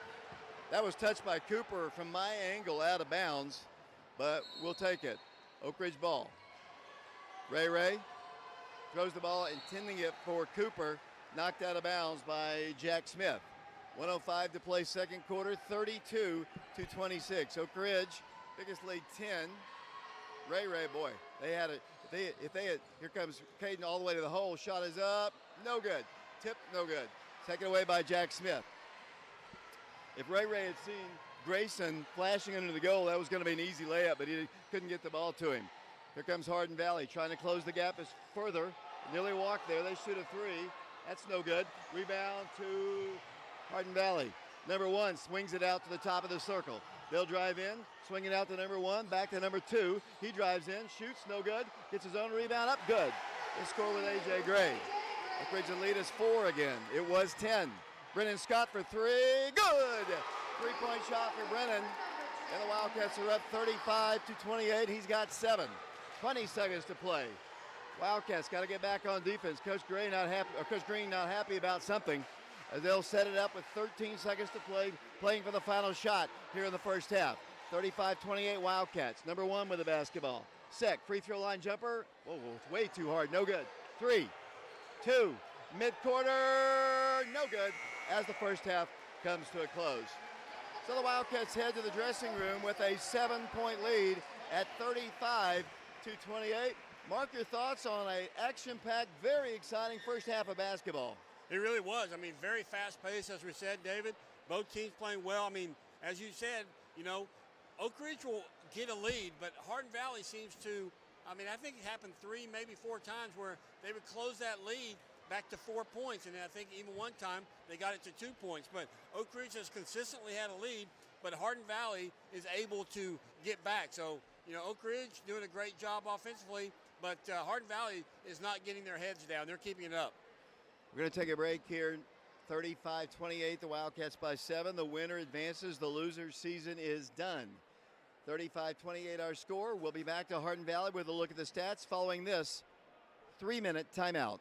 That was touched by Cooper from my angle out of bounds, but we'll take it. Oak Ridge ball. Ray throws the ball, intending it for Cooper. Knocked out of bounds by Jack Smith. 1:05 to play second quarter, 32-26. Oak Ridge, biggest lead 10. Ray, boy, they had it. If they had, here comes Caden all the way to the hole. Shot is up, no good. Tip, no good. Taken away by Jack Smith. If Ray had seen Grayson flashing under the goal, that was going to be an easy layup, but he couldn't get the ball to him. Here comes Hardin Valley, trying to close the gap as further. Nearly walked there. They shoot a 3. That's no good. Rebound to Hardin Valley. Number 1 swings it out to the top of the circle. They'll drive in, swing it out to number 1, back to number 2. He drives in, shoots, no good. Gets his own rebound up, good. They score with A.J. Gray. Oak Ridge lead is 4 again. It was 10. Brennan Scott for 3, good. 3-point shot for Brennan. And the Wildcats are up 35-28. He's got 7. 20 seconds to play. Wildcats got to get back on defense. Coach Green not happy about something, as they'll set it up with 13 seconds to play, playing for the final shot here in the first half. 35-28 Wildcats. Number 1 with the basketball. Sek, free throw line jumper. Whoa, it's way too hard. No good. 3, 2, mid-quarter. No good, as the first half comes to a close. So the Wildcats head to the dressing room with a 7-point lead at 35-28. Mark, your thoughts on an action-packed, very exciting first half of basketball. It really was. I mean, very fast-paced, as we said, David. Both teams playing well. I mean, as you said, Oak Ridge will get a lead, but Hardin Valley seems to, I think it happened 3, maybe 4 times where they would close that lead back to 4 points, and I think even one time they got it to 2 points. But Oak Ridge has consistently had a lead, but Hardin Valley is able to get back. So, Oak Ridge doing a great job offensively, but Hardin Valley is not getting their heads down. They're keeping it up. We're going to take a break here. 35-28, the Wildcats by 7. The winner advances. The loser's season is done. 35-28 our score. We'll be back to Hardin Valley with a look at the stats following this 3-minute timeout.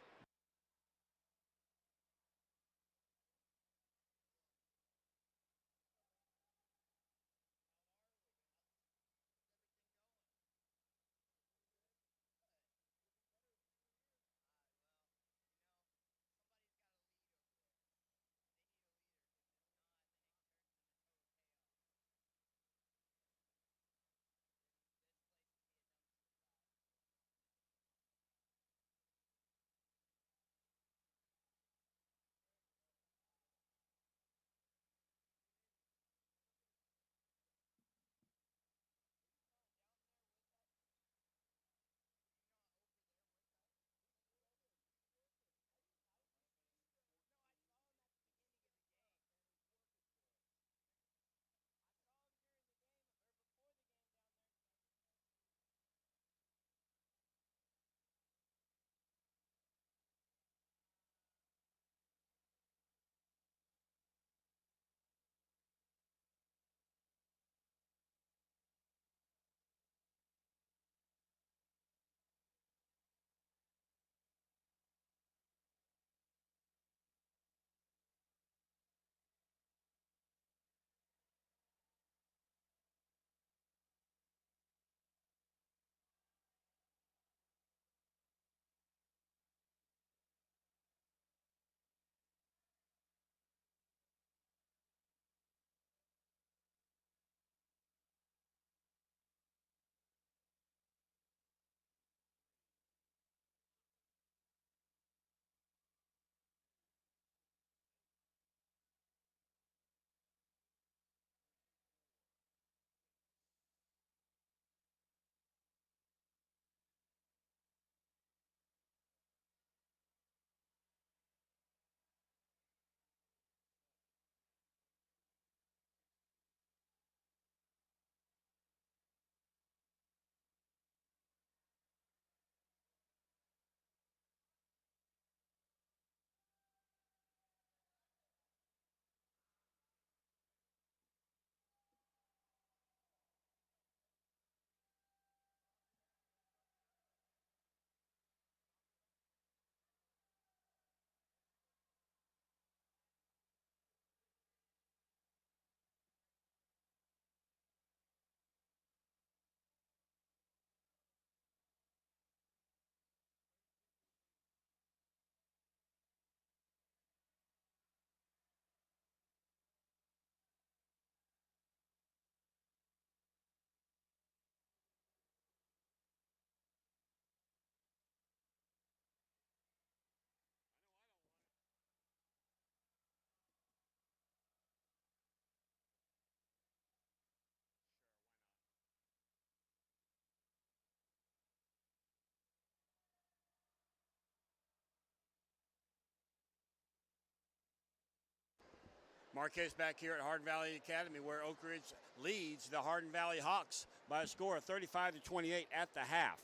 Marquez back here at Hardin Valley Academy, where Oak Ridge leads the Hardin Valley Hawks by a score of 35-28 at the half.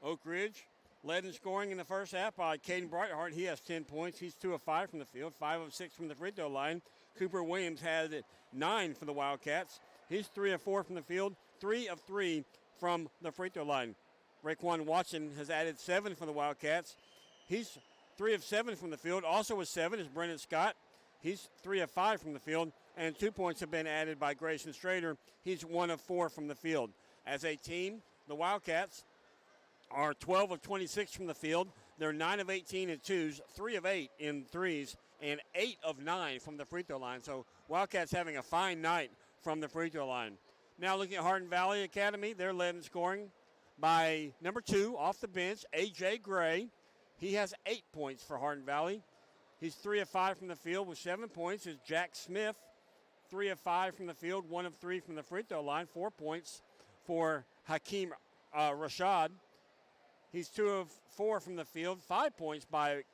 Oak Ridge led in scoring in the first half by Caden Brightheart. He has 10 points. He's 2 of 5 from the field, 5 of 6 from the free throw line. Cooper Williams had 9 for the Wildcats. He's 3 of 4 from the field, 3 of 3 from the free throw line. Raekwon Watson has added 7 for the Wildcats. He's 3 of 7 from the field. Also with 7 is Brennan Scott. He's 3 of 5 from the field, and 2 points have been added by Grayson Strader. He's 1 of 4 from the field. As a team, the Wildcats are 12 of 26 from the field. They're 9 of 18 in twos, 3 of 8 in threes, and 8 of 9 from the free throw line. So Wildcats having a fine night from the free throw line. Now looking at Hardin Valley Academy, they're led in scoring by number 2 off the bench, A.J. Gray. He has 8 points for Hardin Valley. He's 3 of 5 from the field with 7 points is Jack Smith. 3 of 5 from the field, 1 of 3 from the free throw line. 4 points for Hakeem Rashad. He's 2 of 4 from the field. 5 points by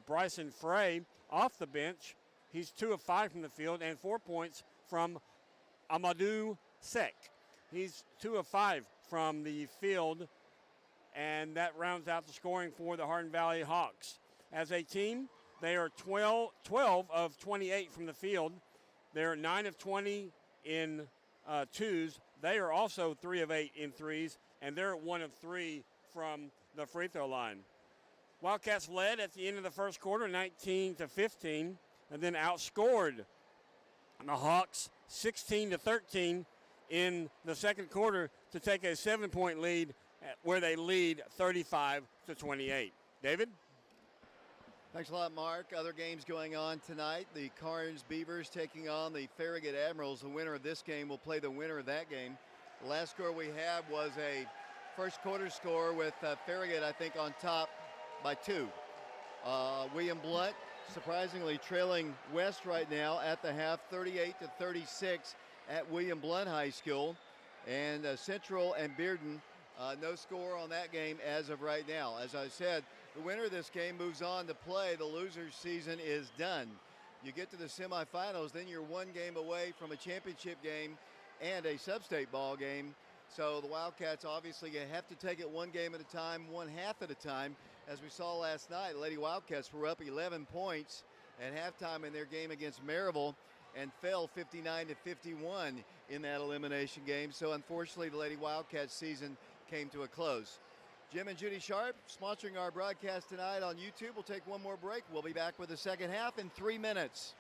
Bryson Frey off the bench. He's 2 of 5 from the field, and 4 points from Amadou Sek. He's 2 of 5 from the field, and that rounds out the scoring for the Hardin Valley Hawks. As a team, they are 12 of 28 from the field. They're 9 of 20 in twos. They are also 3 of 8 in threes, and they're 1 of 3 from the free throw line. Wildcats led at the end of the first quarter, 19-15, and then outscored the Hawks 16-13 in the second quarter to take a 7-point lead, where they lead 35-28. David? Thanks a lot, Mark. Other games going on tonight. The Carnes Beavers taking on the Farragut Admirals. The winner of this game will play the winner of that game. The last score we had was a first quarter score with Farragut, I think, on top by 2. William Blunt surprisingly trailing West right now at the half, 38-36 at William Blunt High School. And Central and Bearden, no score on that game as of right now. As I said, the winner of this game moves on to play. The loser's season is done. You get to the semifinals, then you're 1 game away from a championship game and a sub-state ball game. So the Wildcats obviously have to take it 1 game at a time, 1 half at a time. As we saw last night, Lady Wildcats were up 11 points at halftime in their game against Maryville and fell 59-51 in that elimination game. So unfortunately, the Lady Wildcats season came to a close. Jim and Judy Sharp sponsoring our broadcast tonight on YouTube. We'll take one more break. We'll be back with the second half in 3 minutes.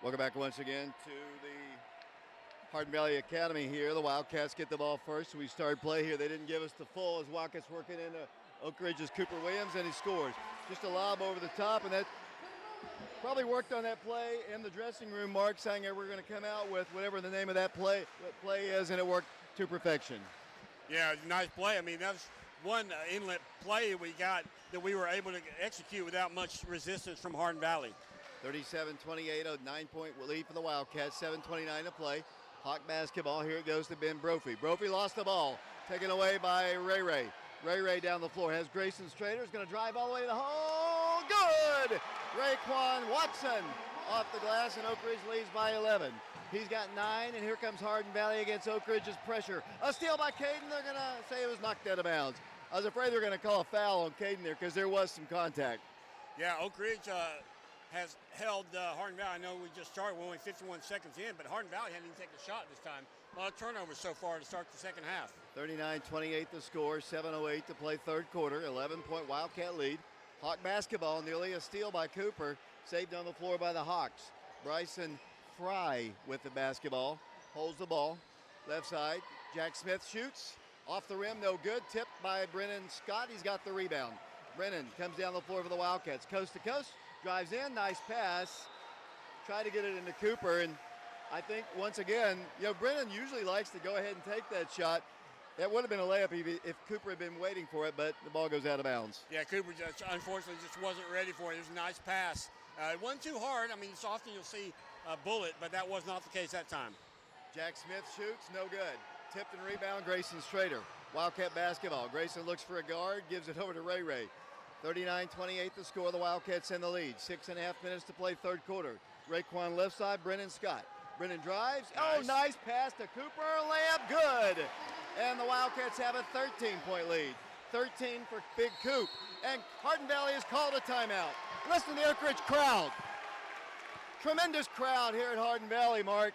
Welcome back once again to the Hardin Valley Academy here. The Wildcats get the ball first, so we started play here. They didn't give us the full as Wildcats working into Oak Ridge's Cooper Williams, and he scores. Just a lob over the top, and that probably worked on that play in the dressing room. Mark saying we're going to come out with whatever the name of that play is, and it worked to perfection. Yeah, nice play. I mean, that's one inlet play we got that we were able to execute without much resistance from Hardin Valley. 37-28, a 9-point lead for the Wildcats, 7:29 to play. Hawk basketball, here it goes to Ben Brophy. Brophy lost the ball, taken away by Ray Ray. Ray Ray down the floor, has Grayson Strader, is going to drive all the way to the hole, good! Raekwon Watson off the glass, and Oak Ridge leads by 11. He's got 9, and here comes Hardin Valley against Oak Ridge's pressure. A steal by Caden, they're going to say it was knocked out of bounds. I was afraid they were going to call a foul on Caden there because there was some contact. Yeah, Oak Ridge has held Hardin Valley. I know we just started, we're only 51 seconds in, but Hardin Valley hadn't even taken a shot this time. A lot of turnovers so far to start the second half. 39-28 the score, 7:08 to play third quarter, 11-point Wildcat lead. Hawk basketball, nearly a steal by Cooper, saved on the floor by the Hawks. Bryson Fry with the basketball, holds the ball, left side. Jack Smith shoots, off the rim, no good. Tipped by Brennan Scott, he's got the rebound. Brennan comes down the floor for the Wildcats, coast to coast. Drives in, nice pass. Try to get it into Cooper, and I think once again, Brennan usually likes to go ahead and take that shot. That would have been a layup if Cooper had been waiting for it, but the ball goes out of bounds. Yeah, Cooper just unfortunately just wasn't ready for it. It was a nice pass. It wasn't too hard. I mean, so often you'll see a bullet, but that was not the case that time. Jack Smith shoots, no good. Tipped and rebound, Grayson Strader. Wildcat basketball. Grayson looks for a guard, gives it over to Ray Ray. 39-28 the score, the Wildcats in the lead. 6.5 minutes to play third quarter. Raekwon left side, Brennan Scott. Brennan drives, nice pass to Cooper, layup, good. And the Wildcats have a 13-point lead. 13 for Big Coop. And Hardin Valley has called a timeout. Listen to the Oak Ridge crowd. Tremendous crowd here at Hardin Valley, Mark.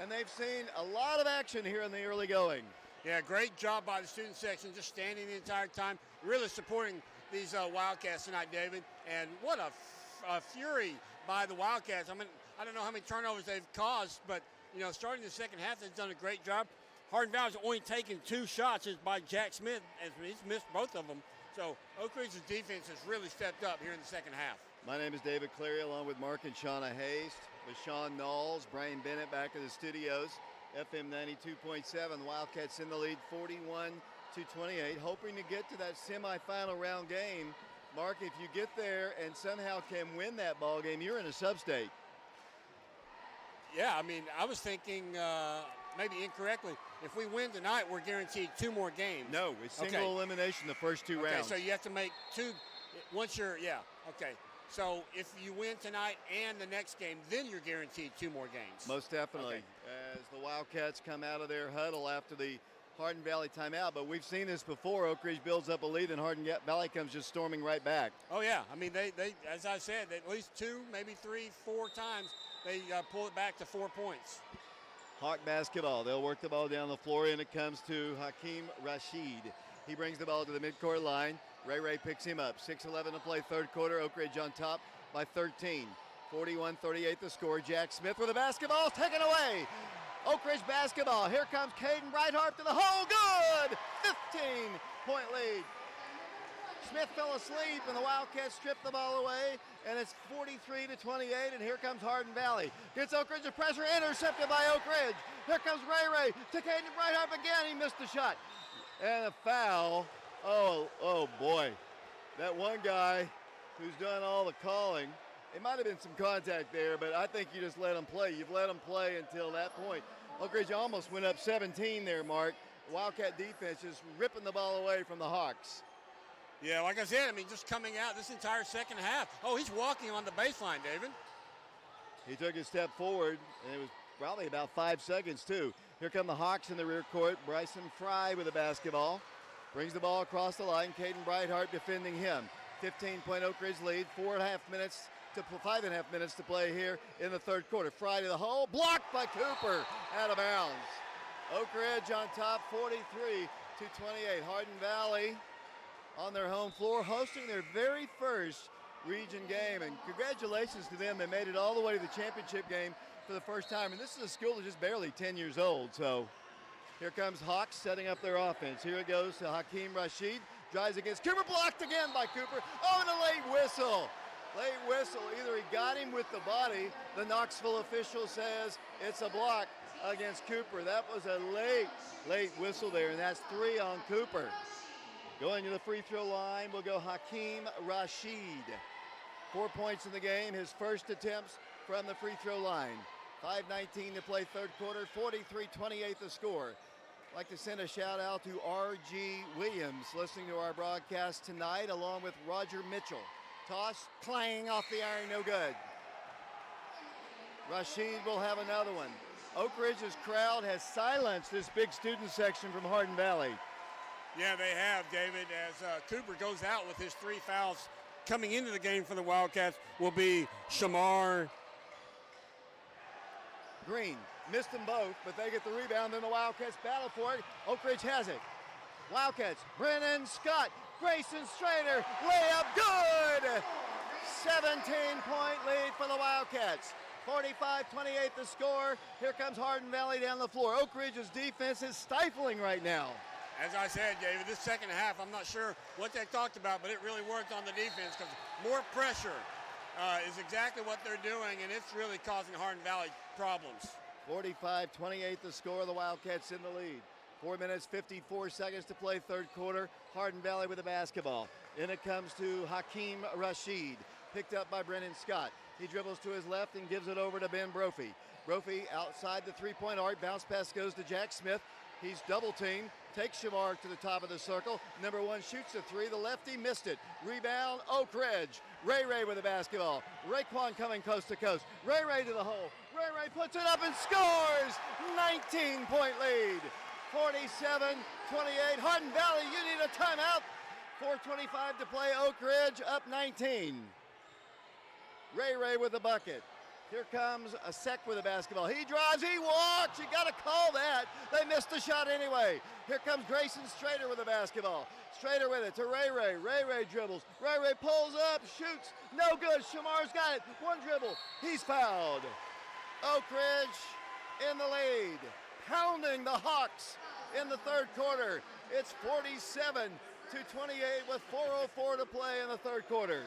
And they've seen a lot of action here in the early going. Yeah, great job by the student section, just standing the entire time, really supporting these Wildcats tonight, David. And what a fury by the Wildcats. I mean, I don't know how many turnovers they've caused, but, starting the second half, they've done a great job. Hardin Valley's only taken 2 shots by Jack Smith, as he's missed both of them. So Oak Ridge's defense has really stepped up here in the second half. My name is David Clary, along with Mark and Shauna Haste, with Sean Knowles, Brian Bennett back in the studios. FM 92.7, the Wildcats in the lead 41-28, hoping to get to that semifinal round game. Mark, if you get there and somehow can win that ball game, you're in a sub-state. Yeah, I mean, I was thinking maybe incorrectly. If we win tonight, we're guaranteed 2 more games. No, it's single elimination the first 2 rounds. So you have to make 2 once you're, okay. So if you win tonight and the next game, then you're guaranteed 2 more games. Most definitely. Okay. As the Wildcats come out of their huddle after the Hardin Valley timeout, but we've seen this before. Oak Ridge builds up a lead and Hardin Valley comes just storming right back. Oh yeah, I mean they as I said, at least 2, maybe 3, 4 times they pull it back to 4 points. Hawk basketball. They'll work the ball down the floor, and it comes to Hakeem Rashid. He brings the ball to the midcourt line. Ray picks him up. 6:11 to play third quarter. Oak Ridge on top by 13. 41-38 the score. Jack Smith with the basketball taken away. Oak Ridge basketball. Here comes Caden Breithart to the hole. Good! 15-point lead. Smith fell asleep, and the Wildcats stripped the ball away, and it's 43-28, and here comes Hardin Valley. Gets Oak Ridge a pressure, intercepted by Oak Ridge. Here comes Ray to Caden Breithart again. He missed the shot. And a foul. Oh boy. That one guy who's done all the calling, it might have been some contact there, but I think you just let him play. You've let him play until that point. Oak Ridge almost went up 17 there, Mark. Wildcat defense just ripping the ball away from the Hawks. Yeah, like I said, I mean, just coming out this entire second half. Oh, he's walking on the baseline, David. He took a step forward, and it was probably about 5 seconds, too. Here come the Hawks in the rear court. Bryson Fry with the basketball. Brings the ball across the line. Caden Breithart defending him. 15-point Oak Ridge lead. 5.5 minutes to play here in the third quarter. Fry to the hole. Blocked by Cooper. Out of bounds. Oak Ridge on top, 43-28. Hardin Valley on their home floor, hosting their very first region game. And congratulations to them. They made it all the way to the championship game for the first time. And this is a school that's just barely 10 years old. So here comes Hawks setting up their offense. Here it goes to Hakeem Rashid. Drives against Cooper, blocked again by Cooper. Oh, and a late whistle. Late whistle. Either he got him with the body. The Knoxville official says it's a block against Cooper. That was a late whistle there, and that's 3 on Cooper. Going to the free throw line will go Hakeem Rashid. 4 points in the game, his first attempts from the free throw line. 5:19 to play third quarter, 43-28 the score. I'd like to send a shout out to R.G. Williams listening to our broadcast tonight, along with Roger Mitchell. Toss, clang off the iron, no good. Rashid will have another one. Oak Ridge's crowd has silenced this big student section from Hardin Valley. Yeah, they have, David, as Cooper goes out with his 3 fouls. Coming into the game for the Wildcats will be Shamar Green. Missed them both, but they get the rebound, then the Wildcats battle for it. Oak Ridge has it. Wildcats, Brennan Scott, Grayson Strader, layup good! 17-point lead for the Wildcats. 45-28 the score. Here comes Hardin Valley down the floor. Oak Ridge's defense is stifling right now. As I said, David, this second half, I'm not sure what they talked about, but it really worked on the defense because more pressure is exactly what they're doing, and it's really causing Hardin Valley problems. 45-28 the score. The Wildcats in the lead. 4 minutes, 54 seconds to play third quarter. Hardin Valley with the basketball. In it comes to Hakeem Rashid. Picked up by Brennan Scott. He dribbles to his left and gives it over to Ben Brophy. Brophy outside the three-point arc. Bounce pass goes to Jack Smith. He's double-teamed. Takes Shamar to the top of the circle. Number 1 shoots a 3. The lefty missed it. Rebound, Oak Ridge. Ray with the basketball. Raekwon coming coast to coast. Ray to the hole. Ray puts it up and scores. 19-point lead. 47-28. Hardin Valley, you need a timeout. 4:25 to play. Oak Ridge up 19. Ray with the bucket. Here comes a Sec with the basketball. He drives, he walks. You got to call that. They missed the shot anyway. Here comes Grayson Strader with the basketball. Strader with it to Ray. Ray dribbles. Ray pulls up, shoots. No good. Shamar's got it. One dribble. He's fouled. Oak Ridge in the lead. Pounding the Hawks in the third quarter. It's 47-28 with 4:04 to play in the third quarter.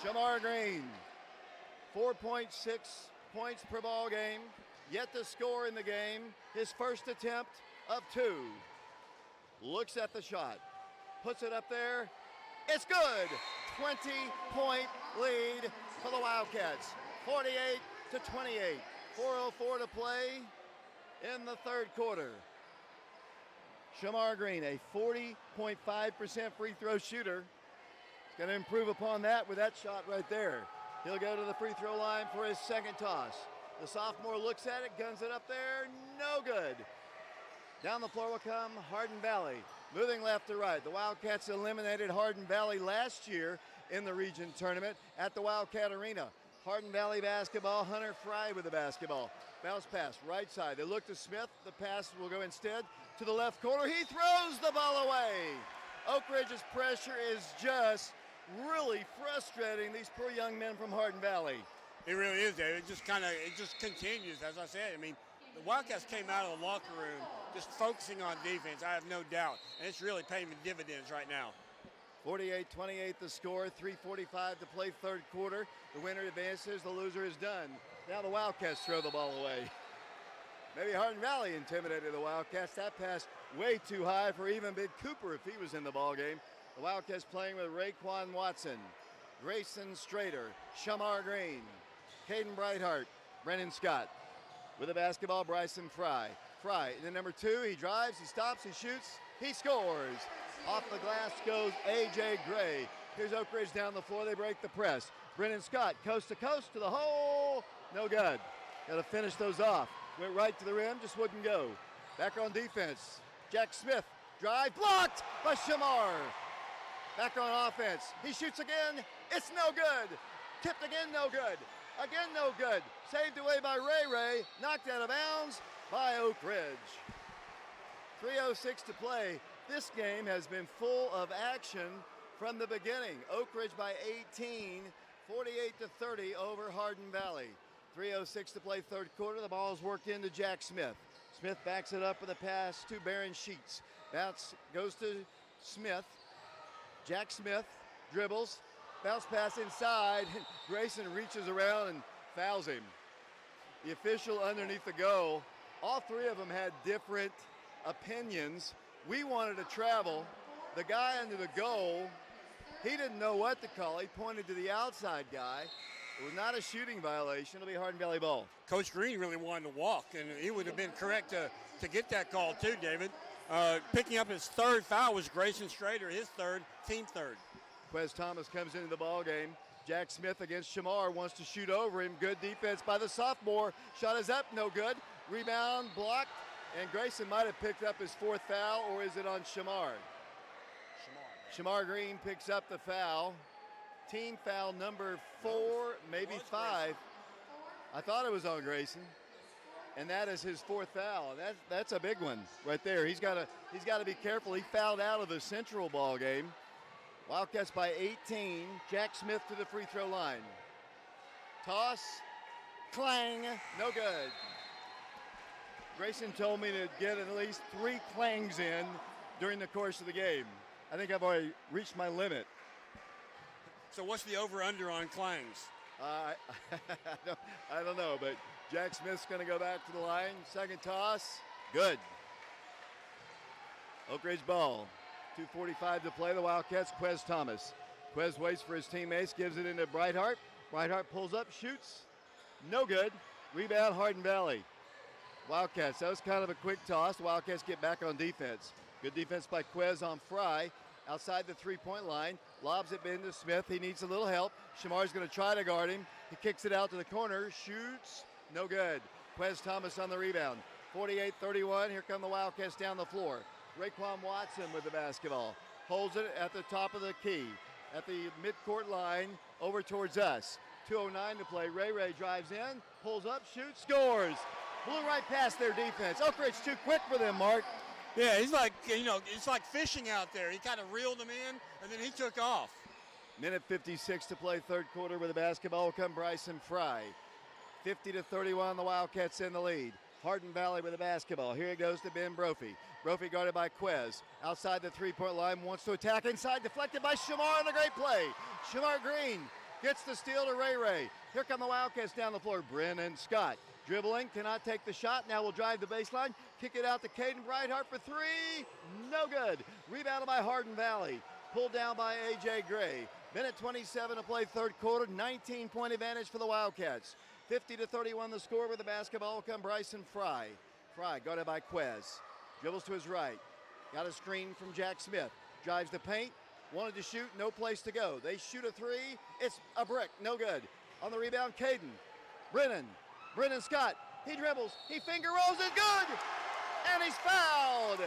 Shamar Green. 4.6 points per ball game, yet to score in the game. His first attempt of 2. Looks at the shot, puts it up there. It's good. 20-point lead for the Wildcats. 48-28. 4:04 to play in the third quarter. Shamar Green, a 40.5% free throw shooter. He's going to improve upon that with that shot right there. He'll go to the free throw line for his second toss. The sophomore looks at it, guns it up there, no good. Down the floor will come Hardin Valley. Moving left to right. The Wildcats eliminated Hardin Valley last year in the region tournament at the Wildcat Arena. Hardin Valley basketball, Hunter Fry with the basketball. Bounce pass, right side. They look to Smith. The pass will go instead to the left corner. He throws the ball away. Oak Ridge's pressure is just really frustrating these poor young men from Hardin Valley. It really is, David. It just continues, as I said. I mean, the Wildcats came out of the locker room just focusing on defense, I have no doubt. And it's really paying dividends right now. 48-28 the score, 3:45 to play third quarter. The winner advances, the loser is done. Now the Wildcats throw the ball away. Maybe Hardin Valley intimidated the Wildcats. That pass way too high for even Big Cooper if he was in the ball game. The Wildcats playing with Raekwon Watson, Grayson Strader, Shamar Green, Caden Brightheart, Brennan Scott. With the basketball, Bryson Fry. Fry, the number 2, he drives, he stops, he shoots, he scores. Off the glass goes A.J. Gray. Here's Oak Ridge down the floor, they break the press. Brennan Scott, coast to coast to the hole, no good. Got to finish those off. Went right to the rim, just wouldn't go. Back on defense, Jack Smith, drive, blocked by Shamar. Back on offense, he shoots again, it's no good. Tipped again, no good. Again, no good. Saved away by Ray, knocked out of bounds by Oak Ridge. 3:06 to play. This game has been full of action from the beginning. Oak Ridge by 18, 48-30 over Hardin Valley. 3:06 to play third quarter. The ball is worked into Jack Smith. Smith backs it up with a pass to Baron Sheets. Bounce goes to Smith. Jack Smith dribbles. Bounce pass inside. Grayson reaches around and fouls him. The official underneath the goal. All three of them had different opinions. We wanted to travel. The guy under the goal, he didn't know what to call. He pointed to the outside guy. It was not a shooting violation. It'll be Hardin Valley ball. Coach Green really wanted to walk, and he would have been correct to get that call too, David. Picking up his third foul was Grayson Strader, his third, team third. Quez Thomas comes into the ball game. Jack Smith against Shamar wants to shoot over him. Good defense by the sophomore. Shot is up, no good. Rebound blocked, and Grayson might have picked up his fourth foul, or is it on Shamar? Shamar Green picks up the foul. Team foul number 4, maybe 5. I thought it was on Grayson. And that is his fourth foul. And that's a big one right there. He's got to be careful. He fouled out of the Central ball game. Wildcats by 18. Jack Smith to the free throw line. Toss, clang, no good. Grayson told me to get at least 3 clangs in during the course of the game. I think I've already reached my limit. So what's the over-under on clangs? I don't know, but Jack Smith's going to go back to the line. Second toss, good. Oak Ridge ball. 2:45 to play. The Wildcats, Quez Thomas. Quez waits for his teammates, gives it into Brightheart. Brightheart pulls up, shoots, no good. Rebound, Hardin Valley. Wildcats, that was kind of a quick toss. The Wildcats get back on defense. Good defense by Quez on Fry. Outside the three-point line, lobs it into Smith. He needs a little help. Shamar's going to try to guard him. He kicks it out to the corner, shoots, no good. Quez Thomas on the rebound. 48-31, here come the Wildcats down the floor. Raekwon Watson with the basketball. Holds it at the top of the key. At the midcourt line, over towards us. 2:09 to play. Ray drives in, pulls up, shoots, scores. Blew right past their defense. Oak Ridge too quick for them, Mark. Yeah, he's like, it's like fishing out there. He kind of reeled him in, and then he took off. Minute 56 to play third quarter with the basketball will come Bryson Fry. 50-31, the Wildcats in the lead. Hardin Valley with the basketball. Here it goes to Ben Brophy. Brophy guarded by Quez. Outside the three-point line, wants to attack inside, deflected by Shamar on a great play. Shamar Green gets the steal to Ray. Here come the Wildcats down the floor. Brennan Scott dribbling, cannot take the shot. Now will drive the baseline. Kick it out to Caden Brightheart for 3. No good. Rebounded by Hardin Valley. Pulled down by A.J. Gray. Minute 27 to play third quarter. 19-point advantage for the Wildcats. 50-31 the score with the basketball will come Bryson Fry. Fry guarded by Quez. Dribbles to his right. Got a screen from Jack Smith. Drives the paint. Wanted to shoot. No place to go. They shoot a 3. It's a brick. No good. On the rebound, Caden. Brennan Scott. He dribbles. He finger rolls it. Good. And he's fouled.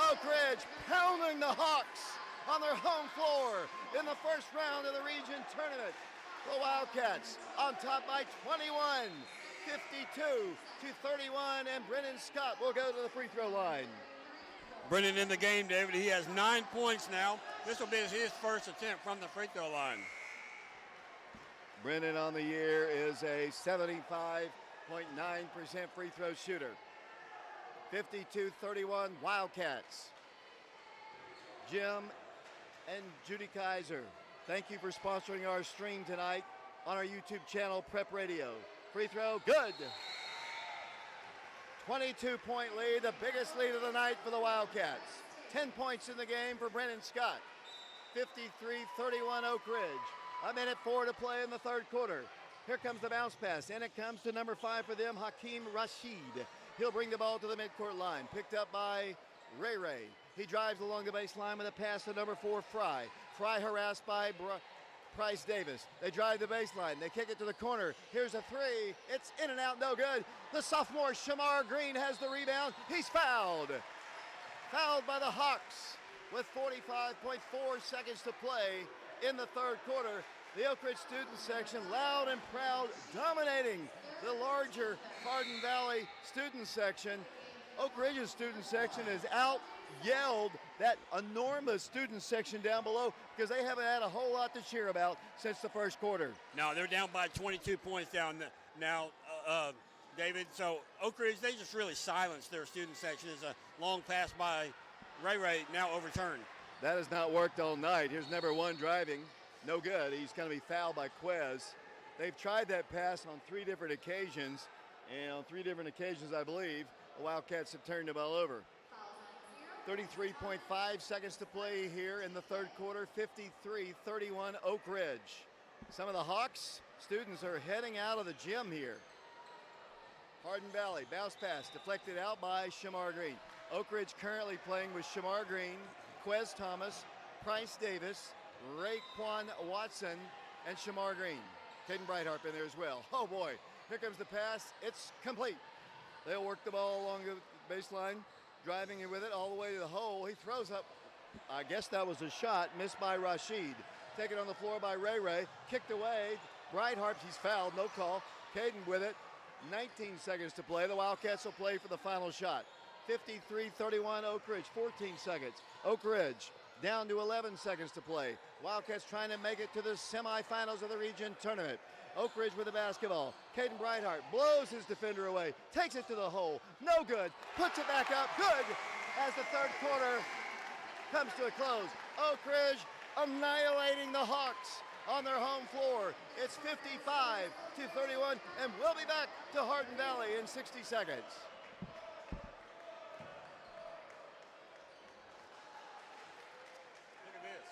Oak Ridge pounding the Hawks on their home floor in the first round of the region tournament. The Wildcats on top by 21, 52-31, and Brennan Scott will go to the free throw line. Brennan in the game, David. He has 9 points now. This will be his first attempt from the free throw line. Brennan on the year is a 75.9% free throw shooter. 52-31 Wildcats. Jim and Judy Kaiser, thank you for sponsoring our stream tonight on our YouTube channel, Prep Radio. Free throw, good. 22-point lead, the biggest lead of the night for the Wildcats. 10 points in the game for Brennan Scott. 53-31 Oak Ridge. A minute 4 to play in the third quarter. Here comes the bounce pass, and it comes to number 5 for them, Hakeem Rashid. He'll bring the ball to the midcourt line, picked up by Ray. He drives along the baseline with a pass to number 4, Fry. Fry harassed by Price Davis. They drive the baseline. They kick it to the corner. Here's a 3. It's in and out, no good. The sophomore, Shamar Green, has the rebound. He's fouled. Fouled by the Hawks with 45.4 seconds to play in the third quarter. The Oak Ridge student section, loud and proud, dominating the larger Hardin Valley student section. Oak Ridge's student section is out-yelled that enormous student section down below because they haven't had a whole lot to cheer about since the first quarter. No, they're down by 22 points now, David. So Oak Ridge, they just really silenced their student section as a long pass by Ray now overturned. That has not worked all night. Here's number 1 driving. No good. He's going to be fouled by Quez. They've tried that pass on 3 different occasions, and on 3 different occasions, I believe, the Wildcats have turned the ball over. 33.5 seconds to play here in the third quarter, 53-31 Oak Ridge. Some of the Hawks students are heading out of the gym here. Hardin Valley, bounce pass, deflected out by Shamar Green. Oak Ridge currently playing with Shamar Green, Quez Thomas, Price Davis, Raekwon Watson, and Shamar Green. Caden Brighthart in there as well. Oh boy, here comes the pass. It's complete. They'll work the ball along the baseline, driving it with it all the way to the hole. He throws up. I guess that was a shot missed by Rashid. Taken on the floor by Ray. Kicked away. Brighthart, he's fouled, no call. Caden with it. 19 seconds to play. The Wildcats will play for the final shot. 53-31 Oak Ridge, 14 seconds. Oak Ridge down to 11 seconds to play. Wildcats trying to make it to the semifinals of the region tournament. Oak Ridge with the basketball. Caden Brighthart blows his defender away, takes it to the hole, no good, puts it back up, good, as the third quarter comes to a close. Oak Ridge annihilating the Hawks on their home floor. It's 55-31, and we'll be back to Hardin Valley in 60 seconds. Look at this.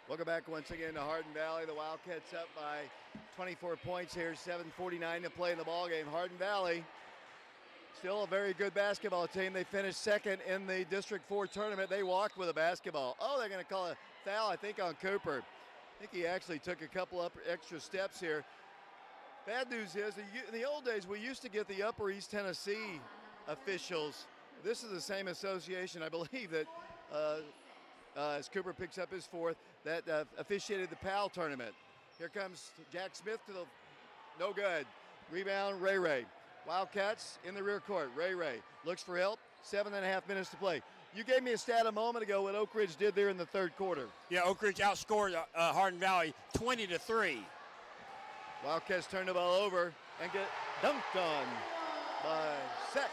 Welcome back once again to Hardin Valley. The Wildcats up by 24 points here, 7:49 to play in the ballgame. Hardin Valley, still a very good basketball team. They finished second in the District 4 tournament. They walked with a basketball. Oh, they're going to call a foul, I think, on Cooper. I think he actually took a couple extra steps here. Bad news is, in the old days, we used to get the Upper East Tennessee officials. This is the same association, I believe, that as Cooper picks up his fourth, that officiated the PAL tournament. Here comes Jack Smith to the, no good. Rebound, Ray. Wildcats in the rear court. Ray looks for help. 7.5 minutes to play. You gave me a stat a moment ago what Oak Ridge did there in the third quarter. Yeah, Oak Ridge outscored Hardin Valley 20-3. Wildcats turn the ball over and get dunked on by Sek.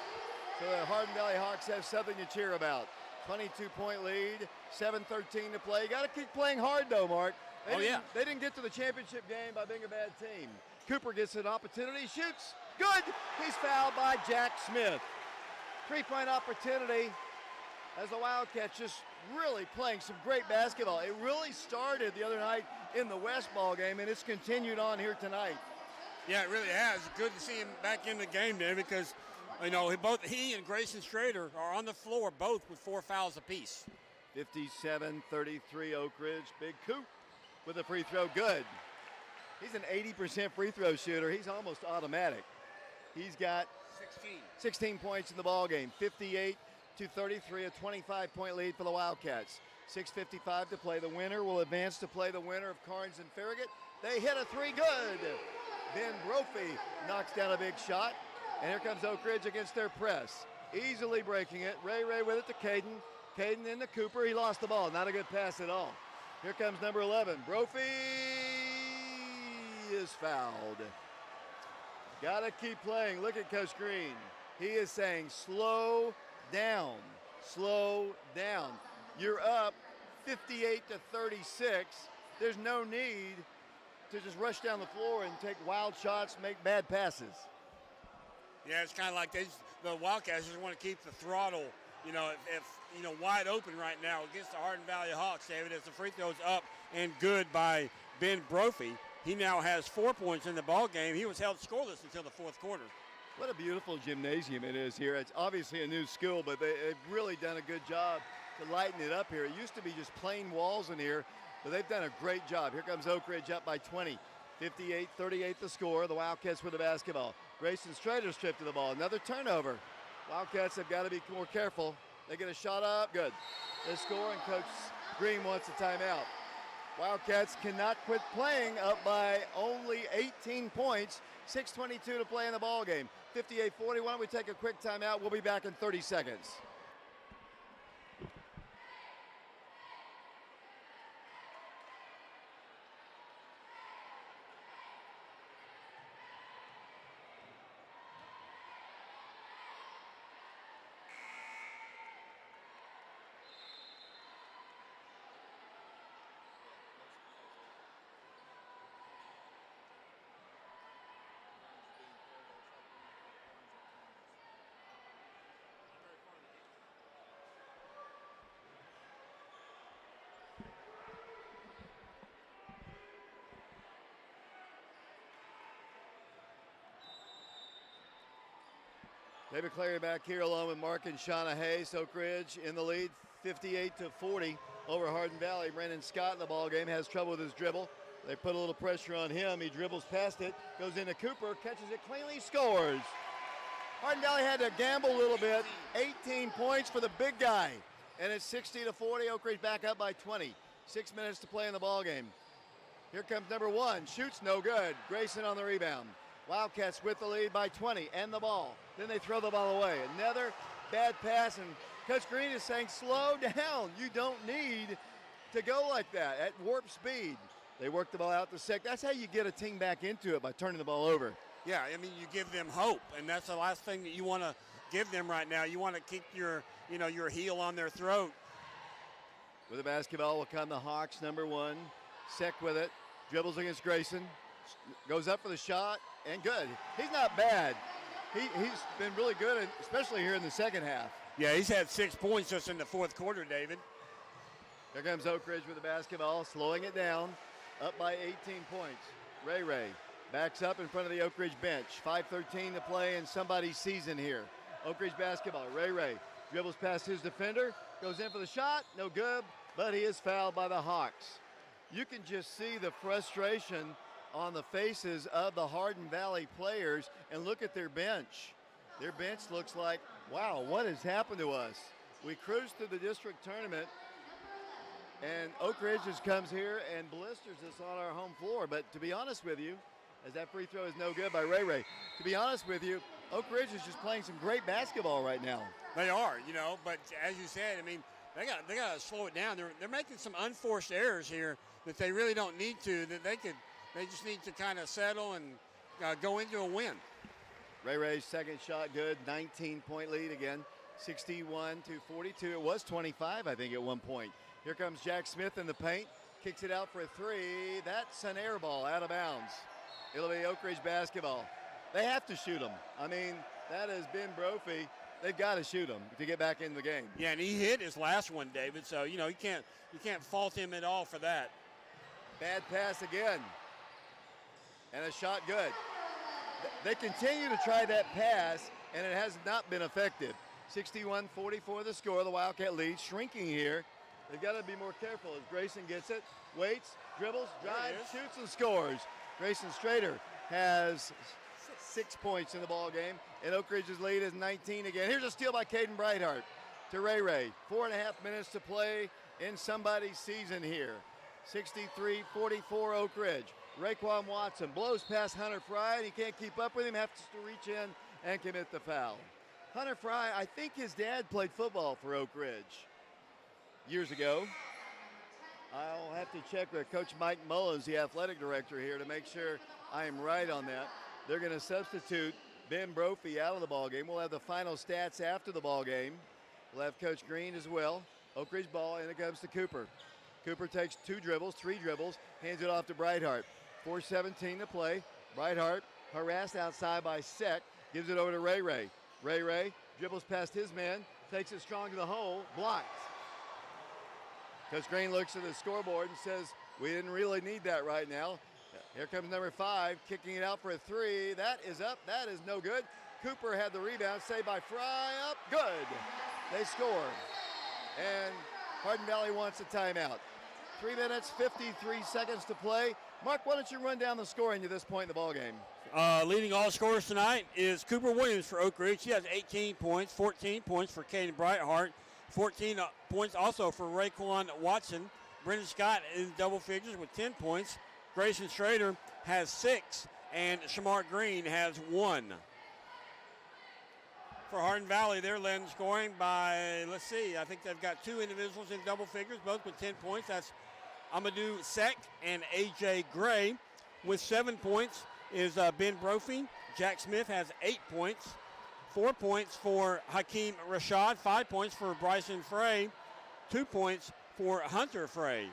So the Hardin Valley Hawks have something to cheer about. 22-point lead, 7:13 to play. You got to keep playing hard, though, Mark. They didn't get to the championship game by being a bad team. Cooper gets an opportunity, shoots, good. He's fouled by Jack Smith. 3-point opportunity as the Wildcats just really playing some great basketball. It really started the other night in the West ball game, and it's continued on here tonight. Yeah, it really has. Good to see him back in the game there because, you know, he and Grayson Strader are on the floor, both with 4 fouls apiece. 57-33 Oak Ridge. Big Coop with a free throw, good. He's an 80% free throw shooter. He's almost automatic. He's got 16 points in the ball game. 58-33, a 25-point lead for the Wildcats. 6:55 to play. The winner will advance to play the winner of Carnes and Farragut. They hit a 3, good. Ben Brophy knocks down a big shot. And here comes Oak Ridge against their press. Easily breaking it. Ray with it to Caden. Caden into Cooper. He lost the ball. Not a good pass at all. Here comes number 11. Brophy is fouled. Got to keep playing. Look at Coach Green. He is saying slow down, slow down. You're up 58 to 36. There's no need to just rush down the floor and take wild shots, make bad passes. Yeah, it's kind of like the Wildcats just want to keep the throttle, if wide open right now against the Hardin Valley Hawks, David, as the free throw's up and good by Ben Brophy. He now has 4 points in the ball game. He was held scoreless until the fourth quarter. What a beautiful gymnasium it is here. It's obviously a new school, but they've really done a good job to lighten it up here. It used to be just plain walls in here, but they've done a great job. Here comes Oak Ridge up by 20. 58-38 the score. The Wildcats with the basketball. Grayson Strader stripped to the ball. Another turnover. Wildcats have got to be more careful. They get a shot up. Good. They score, and Coach Green wants a timeout. Wildcats cannot quit playing, up by only 18 points. 6:22 to play in the ball game. 58-40. Why don't we take a quick timeout? We'll be back in 30 seconds. David Clary back here along with Mark and Shauna Hayes. Oak Ridge in the lead, 58-40 over Hardin Valley. Brandon Scott in the ball game has trouble with his dribble. They put a little pressure on him. He dribbles past it, goes into Cooper, catches it cleanly, scores. Hardin Valley had to gamble a little bit. 18 points for the big guy. And it's 60-40. Oak Ridge back up by 20. 6 minutes to play in the ball game. Here comes number one. Shoots no good. Grayson on the rebound. Wildcats with the lead by 20 and the ball. Then they throw the ball away. Another bad pass, and Coach Green is saying, slow down. You don't need to go like that at warp speed. They work the ball out to sec. That's how you get a team back into it, by turning the ball over. Yeah, I mean, you give them hope, and that's the last thing that you want to give them right now. You want to keep your heel on their throat. With the basketball will come the Hawks, number one. Sec with it. Dribbles against Grayson. Goes up for the shot, and good. He's not bad. He's been really good, especially here in the second half. Yeah, he's had 6 points just in the fourth quarter, David. Here comes Oak Ridge with the basketball, slowing it down, up by 18 points. Ray backs up in front of the Oak Ridge bench. 5:13 to play in somebody's season here. Oak Ridge basketball. Ray dribbles past his defender, goes in for the shot, no good, but he is fouled by the Hawks. You can just see the frustration on the faces of the Hardin Valley players, and look at their bench. Their bench looks like, wow, what has happened to us? We cruised through the district tournament, and Oak Ridge just comes here and blisters us on our home floor. But to be honest with you, as that free throw is no good by Ray, to be honest with you, Oak Ridge is just playing some great basketball right now. They are, but as you said, I mean, they got to slow it down. They're making some unforced errors here that they really don't need to, They just need to kind of settle and go into a win. Ray's second shot good, 19-point lead again, 61-42. It was 25, I think, at one point. Here comes Jack Smith in the paint, kicks it out for a three. That's an air ball out of bounds. It'll be Oak Ridge basketball. They have to shoot them. I mean, that has been Brophy. They've got to shoot them to get back in the game. Yeah, and he hit his last one, David. So you can't fault him at all for that. Bad pass again. And a shot good. They continue to try that pass, and it has not been effective. 61-44 the score. The Wildcat lead shrinking here. They've got to be more careful as Grayson gets it, waits, dribbles, drives, shoots, and scores. Grayson Strader has 6 points in the ball game, and Oak Ridge's lead is 19 again. Here's a steal by Caden Brightheart to Ray. 4.5 minutes to play in somebody's season here. 63-44 Oak Ridge. Raekwon Watson blows past Hunter Fry, and he can't keep up with him, has to reach in and commit the foul. Hunter Fry, I think his dad played football for Oak Ridge years ago. I'll have to check with Coach Mike Mullins, the athletic director here, to make sure I am right on that. they're going to substitute Ben Brophy out of the ball game. We'll have the final stats after the ball game. We'll have Coach Green as well. Oak Ridge ball, and it comes to Cooper. Cooper takes 3 dribbles, hands it off to Brightheart. 4:17 to play. Brightheart harassed outside by Sek, gives it over to Ray Ray. Ray Ray dribbles past his man, takes it strong to the hole, blocked. Coach Green looks at the scoreboard and says, we didn't really need that right now. Here comes number 5, kicking it out for a 3. That is up, that is no good. Cooper had the rebound, saved by Fry, up, good. They score. And Hardin Valley wants a timeout. 3 minutes, 53 seconds to play. Mark, why don't you run down the scoring to this point in the ballgame? Leading all scorers tonight is Cooper Williams for Oak Ridge. He has 18 points, 14 points for Caden Brightheart, 14 points also for Raekwon Watson. Brendan Scott in double figures with 10 points. Grayson Schrader has 6, and Shamar Green has 1. For Hardin Valley, they're led in scoring by, let's see, I think they've got 2 individuals in double figures, both with 10 points. That's Amadou Sek and A.J. Gray. With 7 points is Ben Brophy. Jack Smith has 8 points. 4 points for Hakeem Rashad. 5 points for Bryson Frey. 2 points for Hunter Frey.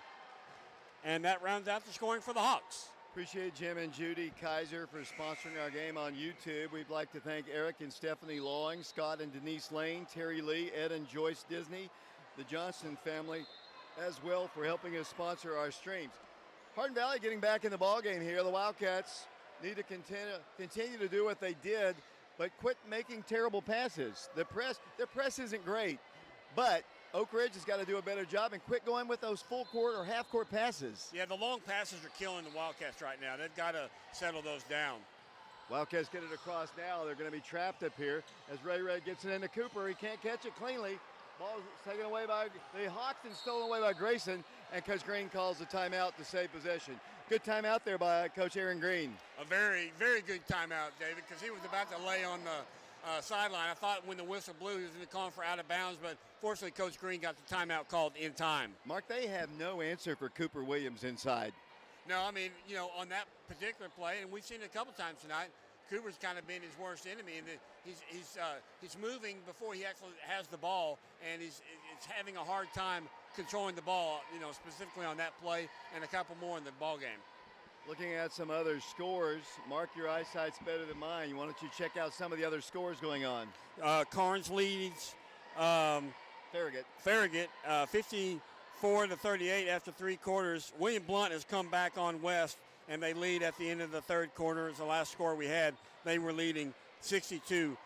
And that rounds out the scoring for the Hawks. Appreciate Jim and Judy Kaiser for sponsoring our game on YouTube. We'd like to thank Eric and Stephanie Lawing, Scott and Denise Lane, Terry Lee, Ed and Joyce Disney, the Johnson family as well for helping us sponsor our streams. Hardin Valley getting back in the ballgame here. The Wildcats need to continue to do what they did, but quit making terrible passes. Their press isn't great, but Oak Ridge has got to do a better job and quit going with those full court or half court passes. Yeah, the long passes are killing the Wildcats right now. They've got to settle those down. Wildcats get it across now. They're going to be trapped up here as Ray Ray gets it into Cooper. He can't catch it cleanly. Ball taken away by the Hawks and stolen away by Grayson, and Coach Green calls the timeout to save possession. Good timeout there by Coach Aaron Green. A very, very good timeout, David, because he was about to lay on the sideline. I thought when the whistle blew, he was going to call for out of bounds, but fortunately, Coach Green got the timeout called in time. Mark, they have no answer for Cooper Williams inside. No, I mean, you know, on that particular play, and we've seen it a couple times tonight, Cooper's kind of been his worst enemy, and he's moving before he actually has the ball, and he's having a hard time controlling the ball, you know, specifically on that play and a couple more in the ball game. Looking at some other scores, Mark, your eyesight's better than mine. Why don't you check out some of the other scores going on? Carnes leads Farragut 54-38 after 3 quarters. William Blunt has come back on West, and they lead at the end of the 3rd quarter. Is the last score we had. They were leading 62-51.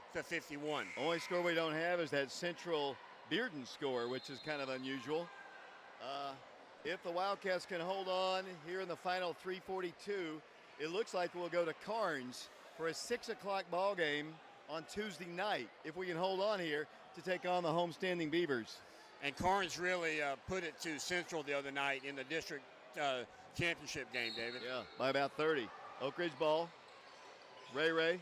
Only score we don't have is that Central Bearden score, which is kind of unusual. If the Wildcats can hold on here in the final 3:42, it looks like we'll go to Carnes for a 6 o'clock ball game on Tuesday night, if we can hold on here to take on the homestanding Beavers. And Carnes really put it to Central the other night in the district championship game, David. Yeah, by about 30. Oak Ridge ball. Ray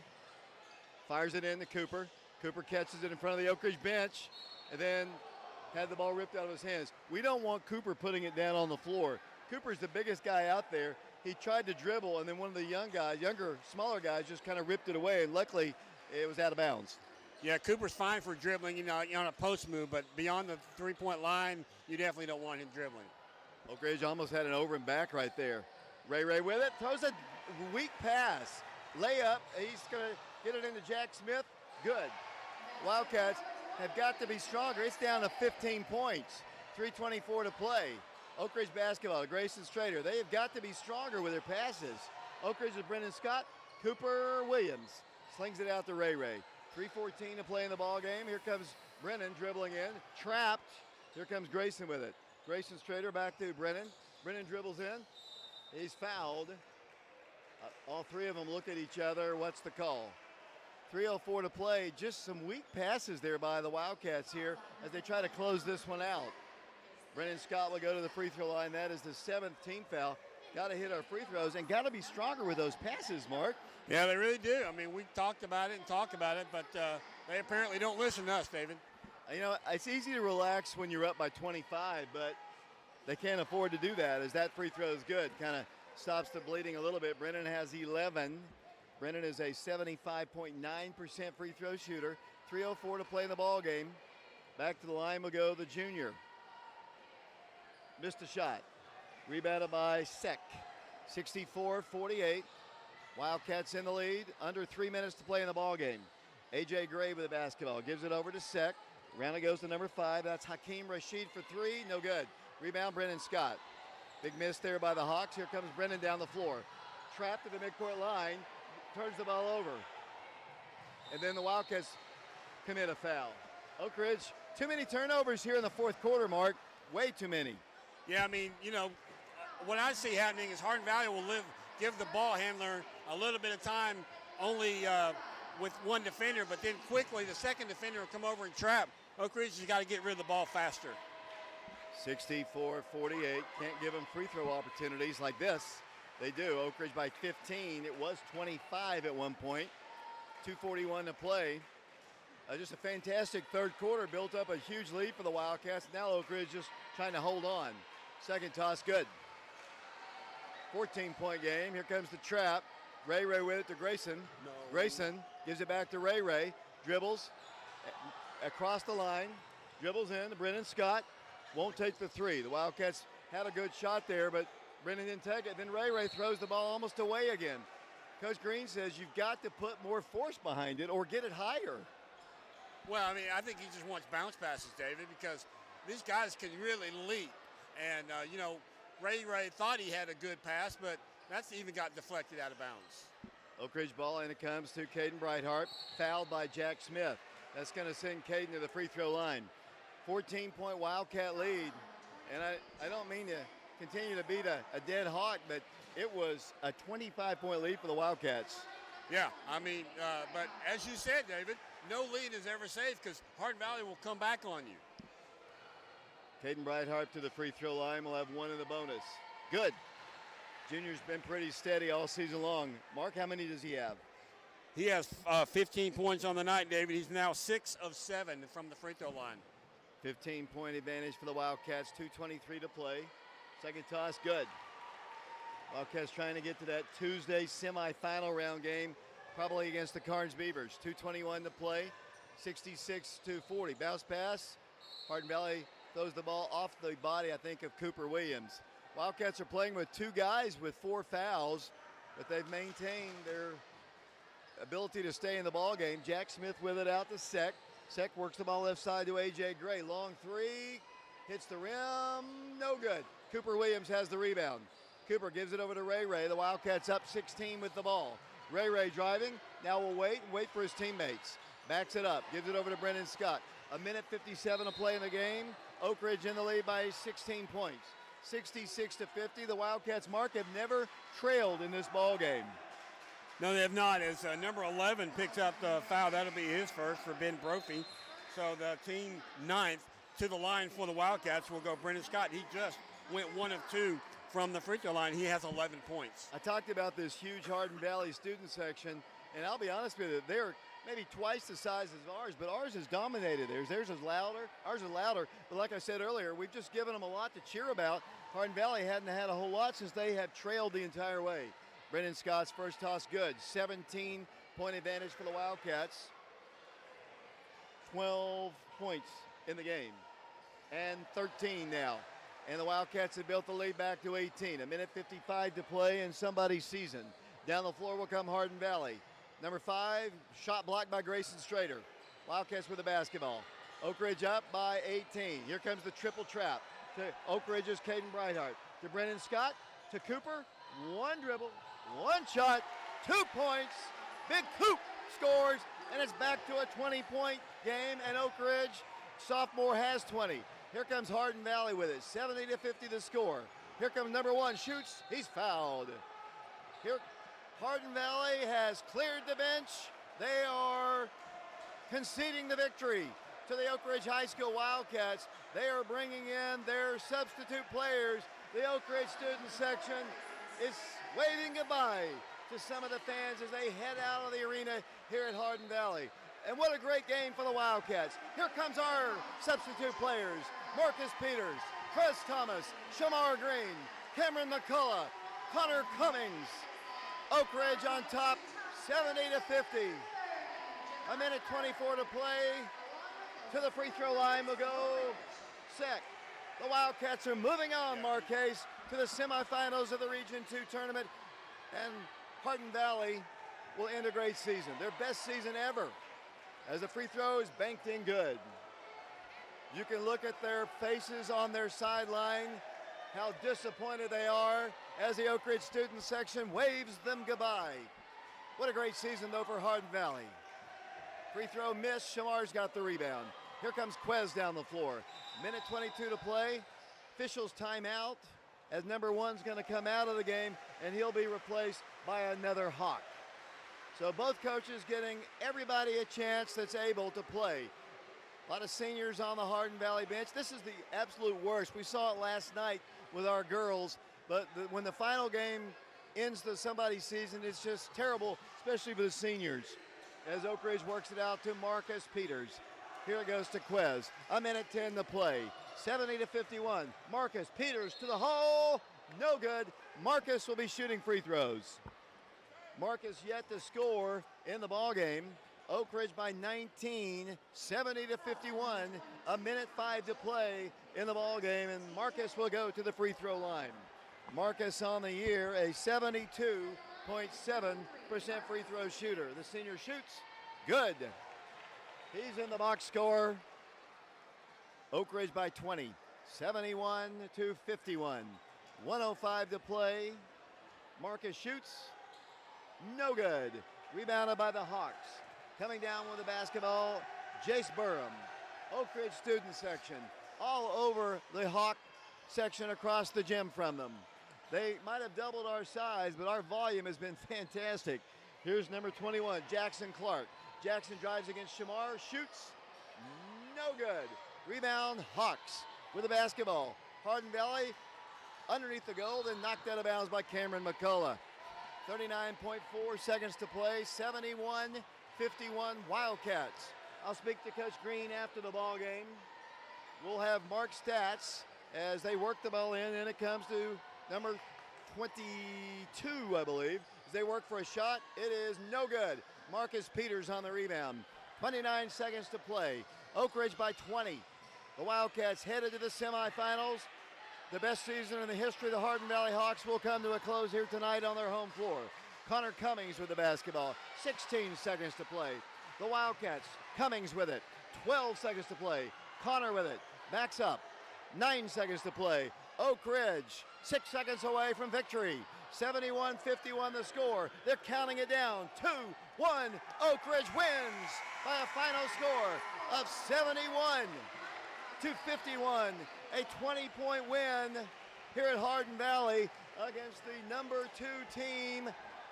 fires it in to Cooper. Cooper catches it in front of the Oak Ridge bench and then had the ball ripped out of his hands. We don't want Cooper putting it down on the floor. Cooper's the biggest guy out there. He tried to dribble, and then one of the smaller guys just kind of ripped it away, and luckily it was out of bounds. Yeah, Cooper's fine for dribbling, you know, on a post move, but beyond the three-point line, you definitely don't want him dribbling. Oak Ridge almost had an over and back right there. Ray with it, throws a weak pass. Layup, he's going to get it into Jack Smith. Good. Wildcats have got to be stronger. It's down to 15 points. 3:24 to play. Oak Ridge basketball, Grayson Strader. They have got to be stronger with their passes. Oak Ridge with Brendan Scott. Cooper Williams slings it out to Ray. 3:14 to play in the ball game. Here comes Brennan dribbling in. Trapped. Here comes Grayson with it. Grayson Strader back to Brennan. Brennan dribbles in. He's fouled. All 3 of them look at each other. What's the call? 3:04 to play. Just some weak passes there by the Wildcats here as they try to close this one out. Brennan Scott will go to the free throw line. That is the 7th team foul. Got to hit our free throws and got to be stronger with those passes, Mark. Yeah, they really do. I mean, we talked about it, but they apparently don't listen to us, David. You know, it's easy to relax when you're up by 25, but they can't afford to do that as that free throw is good. Kind of stops the bleeding a little bit. Brennan has 11. Brennan is a 75.9% free throw shooter. 3:04 to play in the ball game. Back to the line will go the junior. Missed a shot. Rebounded by Sek. 64-48. Wildcats in the lead. Under 3 minutes to play in the ball game. A.J. Gray with the basketball. Gives it over to Sek. Round it goes to number 5. That's Hakeem Rashid for 3. No good. Rebound, Brennan Scott. Big miss there by the Hawks. Here comes Brennan down the floor. Trapped at the midcourt line. Turns the ball over. And then the Wildcats commit a foul. Oak Ridge, too many turnovers here in the fourth quarter, Mark. Way too many. Yeah, I mean, what I see happening is Hardin Valley will give the ball handler a little bit of time only with one defender, but then quickly the second defender will come over and trap. Oak Ridge has got to get rid of the ball faster. 64-48. Can't give them free throw opportunities like this. They do. Oak Ridge by 15. It was 25 at one point. 2:41 to play. Just a fantastic third quarter. Built up a huge lead for the Wildcats. Now Oak Ridge just trying to hold on. Second toss, good. 14-point game. Here comes the trap. Ray with it to Grayson. No. Grayson gives it back to Ray. Dribbles across the line. Dribbles in to Brennan Scott. Won't take the three. The Wildcats had a good shot there, but Brennan didn't take it. Then Ray throws the ball almost away again. Coach Green says you've got to put more force behind it or get it higher. Well, I mean, I think he just wants bounce passes, David, because these guys can really leap. And, Ray thought he had a good pass, but that's even got deflected out of bounds. Oak Ridge ball, and it comes to Caden Brightheart, fouled by Jack Smith. That's going to send Caden to the free throw line. 14-point Wildcat lead. And I don't mean to continue to beat a dead hawk, but it was a 25-point lead for the Wildcats. Yeah, I mean, but as you said, David, no lead is ever safe because Hardin Valley will come back on you. Caden Brightheart to the free throw line. We'll have one in the bonus. Good. Junior's been pretty steady all season long. Mark, how many does he have? He has 15 points on the night, David. He's now 6 of 7 from the free throw line. 15-point advantage for the Wildcats. 2:23 to play. Second toss, good. Wildcats trying to get to that Tuesday semifinal round game, probably against the Carnes Beavers. 2:21 to play. 66-40. Bounce pass. Hardin Valley throws the ball off the body, I think, of Cooper Williams. Wildcats are playing with 2 guys with 4 fouls, but they've maintained their ability to stay in the ball game. Jack Smith with it out to Sek. Sek works the ball left side to A.J. Gray. Long three, hits the rim, no good. Cooper Williams has the rebound. Cooper gives it over to Ray. The Wildcats up 16 with the ball. Ray driving, now will wait for his teammates. Backs it up, gives it over to Brennan Scott. 1:57 to play in the game. Oak Ridge in the lead by 16 points. 66-50. The Wildcats, Mark, have never trailed in this ball game. No, they have not. As number 11 picks up the foul, that'll be his first for Ben Brophy. So the team 9th to the line for the Wildcats will go Brennan Scott. He just went 1 of 2 from the free throw line. He has 11 points. I talked about this huge Hardin Valley student section, and I'll be honest with you, they're maybe twice the size as ours, but ours is dominated. Theirs is louder. Ours is louder. But like I said earlier, we've just given them a lot to cheer about. Hardin Valley hadn't had a whole lot since they have trailed the entire way. Brennan Scott's first toss good. 17-point advantage for the Wildcats. 12 points in the game. And 13 now. And the Wildcats have built the lead back to 18. 1:55 to play in somebody's season. Down the floor will come Hardin Valley. Number 5, shot blocked by Grayson Strader. Wildcats with the basketball. Oak Ridge up by 18. Here comes the triple trap to Oak Ridge's Caden Brightheart. To Brennan Scott, to Cooper. 1 dribble, 1 shot, 2 points. Big Coop scores, and it's back to a 20-point game, and Oak Ridge, sophomore, has 20. Here comes Hardin Valley with it. 70-50 the score. Here comes number 1, shoots, he's fouled. Here, Hardin Valley has cleared the bench. They are conceding the victory to the Oak Ridge High School Wildcats. They are bringing in their substitute players. The Oak Ridge student section is waving goodbye to some of the fans as they head out of the arena here at Hardin Valley. And what a great game for the Wildcats. Here comes our substitute players. Marcus Peters, Chris Thomas, Shamar Green, Cameron McCullough, Connor Cummings. Oak Ridge on top, 70-50. A minute 24 to play. To the free throw line will go Sek. The Wildcats are moving on, Marquez, to the semifinals of the Region 2 tournament. And Hardin Valley will end a great season, their best season ever, as the free throw is banked in good. You can look at their faces on their sideline, how disappointed they are as the Oak Ridge student section waves them goodbye. What a great season, though, for Hardin Valley. Free throw missed. Shamar's got the rebound. Here comes Quez down the floor. Minute 22 to play. Officials timeout as number one's going to come out of the game, and he'll be replaced by another Hawk. So both coaches getting everybody a chance that's able to play. A lot of seniors on the Hardin Valley bench. This is the absolute worst. We saw it last night with our girls, but when the final game ends somebody's season, it's just terrible, especially for the seniors. As Oak Ridge works it out to Marcus Peters. Here it goes to Quez. A minute 10 to play. 70-51. Marcus Peters to the hole. No good. Marcus will be shooting free throws. Marcus yet to score in the ball game. Oak Ridge by 19, 70-51. A minute 5 to play in the ball game, and Marcus will go to the free throw line. Marcus on the year, a 72.7% free throw shooter. The senior shoots good. He's in the box score. Oak Ridge by 20, 71-51. 105 to play. Marcus shoots. No good. Rebounded by the Hawks. Coming down with the basketball, Jace Burham. Oak Ridge student section. All over the Hawk section across the gym from them. They might have doubled our size, but our volume has been fantastic. Here's number 21, Jackson Clark. Jackson drives against Shamar, shoots, no good. Rebound, Hawks with the basketball. Hardin Valley underneath the goal, then knocked out of bounds by Cameron McCullough. 39.4 seconds to play, 71-51 Wildcats. I'll speak to Coach Green after the ball game. We'll have Mark stats as they work the ball in, and it comes to number 22, I believe. As they work for a shot, it is no good. Marcus Peters on the rebound. 29 seconds to play. Oak Ridge by 20. The Wildcats headed to the semifinals. The best season in the history of the Hardin Valley Hawks will come to a close here tonight on their home floor. Connor Cummings with the basketball. 16 seconds to play. The Wildcats, Cummings with it. 12 seconds to play. Connor with it. Backs up. 9 seconds to play. Oak Ridge, 6 seconds away from victory. 71-51 the score. They're counting it down. 2-1. Oak Ridge wins by a final score of 71-51. A 20-point win here at Hardin Valley against the number 2 team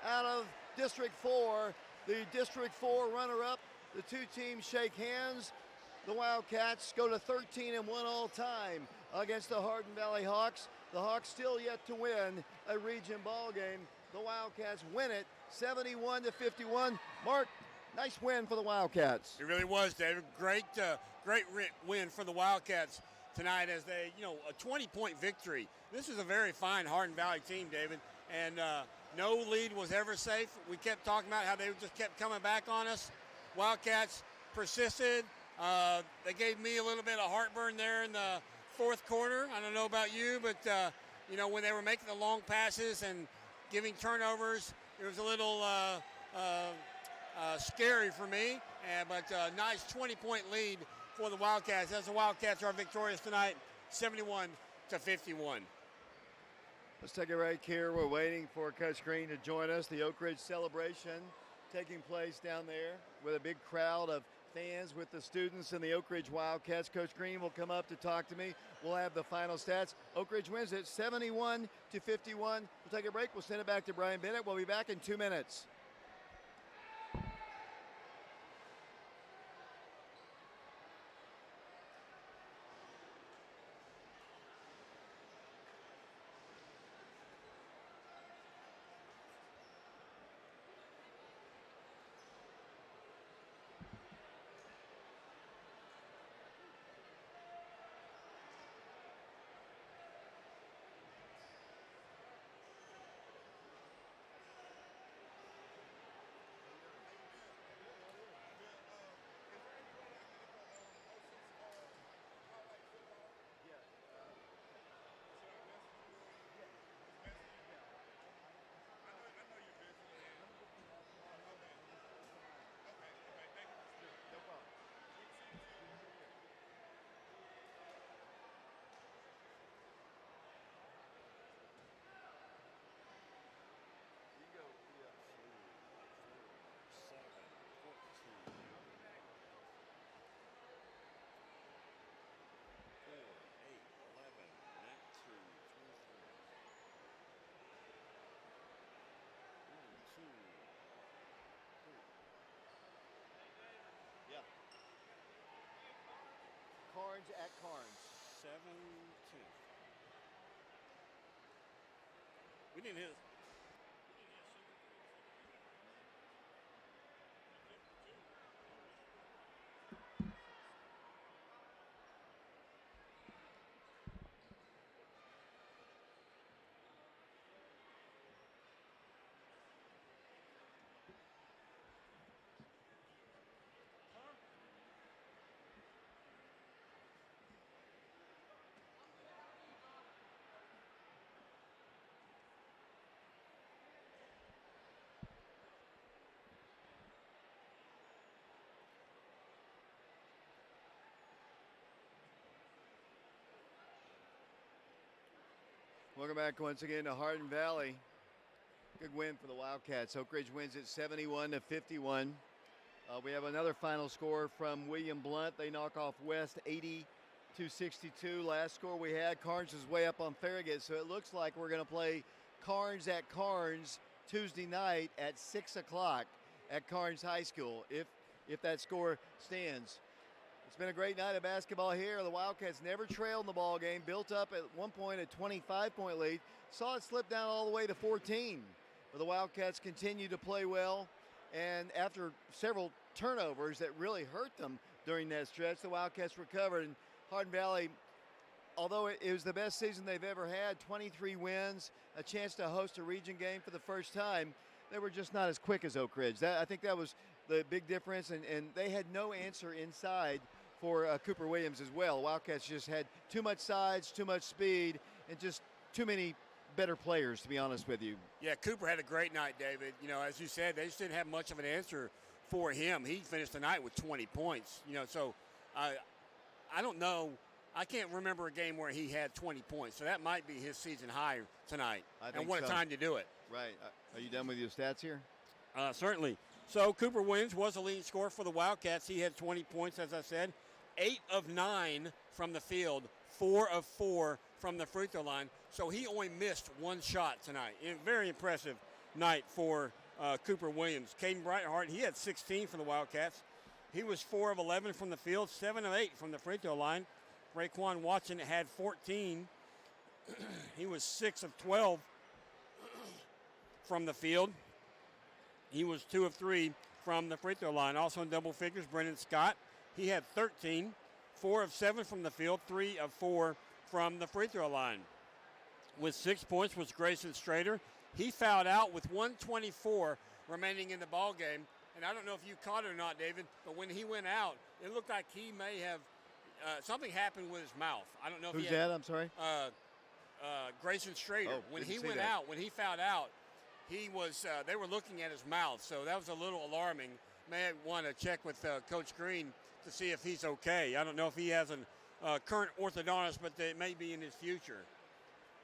out of District 4. The District 4 runner-up. The two teams shake hands. The Wildcats go to 13-1 all time against the Hardin Valley Hawks. The Hawks still yet to win a region ball game. The Wildcats win it 71-51. Mark, nice win for the Wildcats. It really was, David. Great win for the Wildcats tonight as they, a 20-point victory. This is a very fine Hardin Valley team, David, and no lead was ever safe. We kept talking about how they just kept coming back on us. Wildcats persisted. They gave me a little bit of heartburn there in the fourth quarter. I don't know about you, but, when they were making the long passes and giving turnovers, it was a little scary for me. But a nice 20-point lead for the Wildcats. As the Wildcats are victorious tonight, 71-51. Let's take a break here. We're waiting for Coach Green to join us. The Oak Ridge celebration taking place down there with a big crowd of fans with the students and the Oak Ridge Wildcats. Coach Green will come up to talk to me. We'll have the final stats. Oak Ridge wins it 71-51. We'll take a break. We'll send it back to Brian Bennett. We'll be back in 2 minutes. Carnes at Carnes. 7-2. We didn't hit. Welcome back once again to Hardin Valley. Good win for the Wildcats. Oak Ridge wins it 71-51. We have another final score from William Blunt. They knock off West 80-62. Last score we had, Carnes is way up on Farragut, so it looks like we're going to play Carnes at Carnes Tuesday night at 6 o'clock at Carnes High School, if that score stands. It's been a great night of basketball here. The Wildcats never trailed in the ball game, built up at one point a 25-point lead, saw it slip down all the way to 14. But the Wildcats continue to play well, and after several turnovers that really hurt them during that stretch, the Wildcats recovered. And Hardin Valley, although it was the best season they've ever had, 23 wins, a chance to host a region game for the first time, they were just not as quick as Oak Ridge. I think that was the big difference, and they had no answer inside for Cooper Williams as well. The Wildcats just had too much size, too much speed, and just too many better players, to be honest with you. Yeah, Cooper had a great night, David. You know, as you said, they just didn't have much of an answer for him. He finished the night with 20 points. You know, so I don't know. I can't remember a game where he had 20 points. So that might be his season high tonight. And what a time to do it. Right. Are you done with your stats here? Certainly. So Cooper Williams was the leading scorer for the Wildcats. He had 20 points, as I said. 8 of 9 from the field, 4 of 4 from the free throw line. So he only missed one shot tonight. Very impressive night for Cooper Williams. Caden Brightheart, he had 16 for the Wildcats. He was 4 of 11 from the field, 7 of 8 from the free throw line. Raekwon Watson had 14. He was 6 of 12 from the field. He was 2 of 3 from the free throw line. Also in double figures, Brennan Scott. He had 13, 4 of 7 from the field, 3 of 4 from the free throw line. With 6 points was Grayson Strader. He fouled out with 1:24 remaining in the ball game. And I don't know if you caught it or not, David, but when he went out, it looked like he may have something happened with his mouth. I don't know if Who's that? I'm sorry. Grayson Strader. Oh, when he went out, when he fouled out, he was. They were looking at his mouth, so that was a little alarming. May want to check with Coach Green to see if he's okay. I don't know if he has a current orthodontist, but it may be in his future.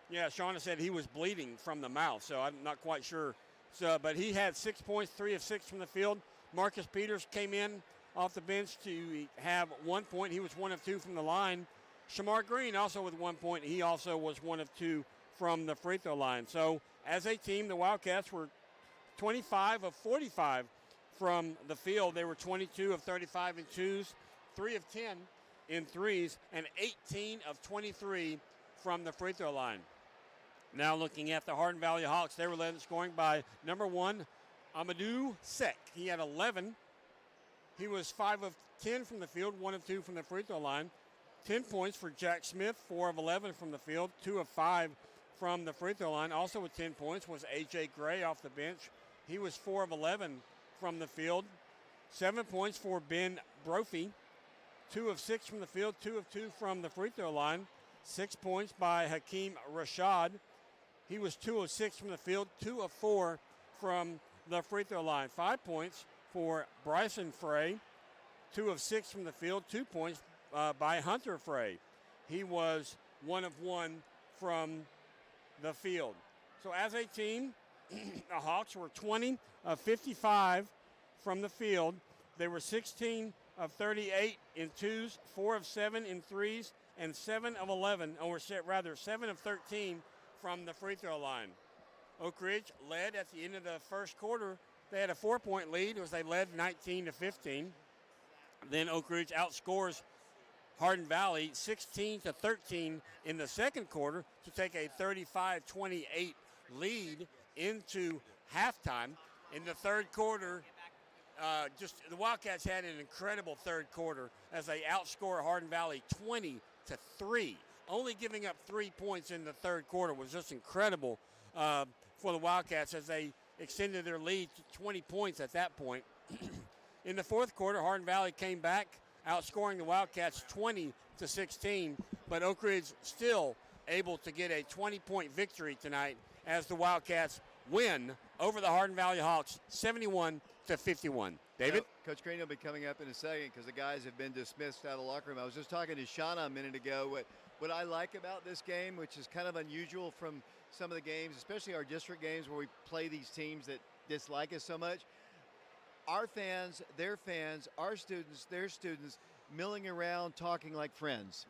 Yeah, Shauna said he was bleeding from the mouth, so I'm not quite sure. So, but he had 6 points, 3 of 6 from the field. Marcus Peters came in off the bench to have 1 point. He was 1 of 2 from the line. Shamar Green also with 1 point. He also was 1 of 2 from the free throw line. So as a team, the Wildcats were 25 of 45 from the field. They were 22 of 35 in twos, 3 of 10 in threes, and 18 of 23 from the free throw line. Now looking at the Hardin Valley Hawks, they were led in scoring by number 1, Amadou Sek. He had 11. He was 5 of 10 from the field, 1 of 2 from the free throw line. 10 points for Jack Smith, 4 of 11 from the field, 2 of 5 from the free throw line. Also with 10 points was A.J. Gray off the bench. He was 4 of 11 from the field. 7 points for Ben Brophy, 2 of 6 from the field, 2 of 2 from the free throw line. 6 points by Hakeem Rashad. He was 2 of 6 from the field, 2 of 4 from the free throw line. 5 points for Bryson Frey, 2 of 6 from the field, 2 points by Hunter Frey. He was 1 of 1 from the field. So as a team, the Hawks were 20 of 55 from the field. They were 16 of 38 in twos, 4 of 7 in threes, and 7 of 11, or rather 7 of 13 from the free throw line. Oak Ridge led at the end of the first quarter. They had a 4-point lead as they led 19 to 15. Then Oak Ridge outscores Hardin Valley 16-13 in the second quarter to take a 35-28 lead into halftime. In the third quarter, the Wildcats had an incredible third quarter as they outscore Hardin Valley 20-3. Only giving up 3 points in the third quarter was just incredible for the Wildcats as they extended their lead to 20 points at that point. In the fourth quarter, Hardin Valley came back, outscoring the Wildcats 20-16, but Oak Ridge still able to get a 20-point victory tonight as the Wildcats win over the Hardin Valley Hawks 71-51. David? Coach Green will be coming up in a second because the guys have been dismissed out of the locker room. I was just talking to Shauna a minute ago. What I like about this game, which is kind of unusual from some of the games, especially our district games where we play these teams that dislike us so much, our fans, their fans, our students, their students, milling around talking like friends.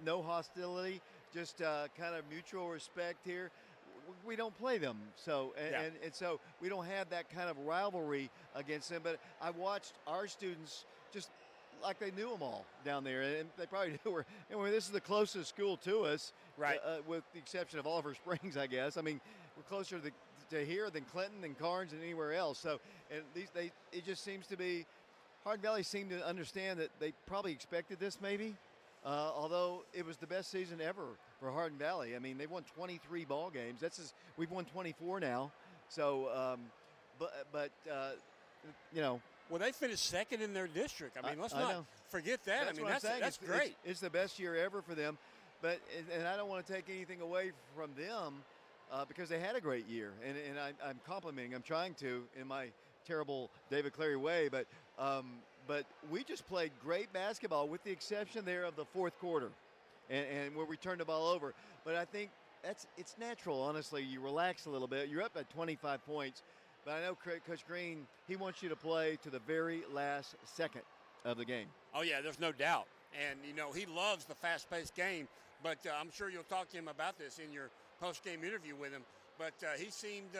No hostility, just kind of mutual respect here. We don't play them, so and so we don't have that kind of rivalry against them. But I watched our students just like they knew them all down there, and they probably knew this is the closest school to us, right? With the exception of Oliver Springs, I guess. I mean, we're closer to here than Clinton and Carnes and anywhere else. So, and it just seems to be, Hardin Valley seemed to understand that they probably expected this maybe. Although it was the best season ever for Hardin Valley. I mean, they won 23 ball games. We've won 24 now. So, you know. Well, they finished second in their district. I mean, let's not forget that. That's great. It's the best year ever for them. But and I don't want to take anything away from them because they had a great year. And I'm complimenting. I'm trying to in my terrible David Clary way. But we just played great basketball with the exception there of the fourth quarter and where we turned the ball over. But I think it's natural, honestly. You relax a little bit. You're up at 25 points. But I know Coach Green, he wants you to play to the very last second of the game. Oh, yeah, there's no doubt. And, you know, he loves the fast-paced game. But I'm sure you'll talk to him about this in your post-game interview with him. But he seemed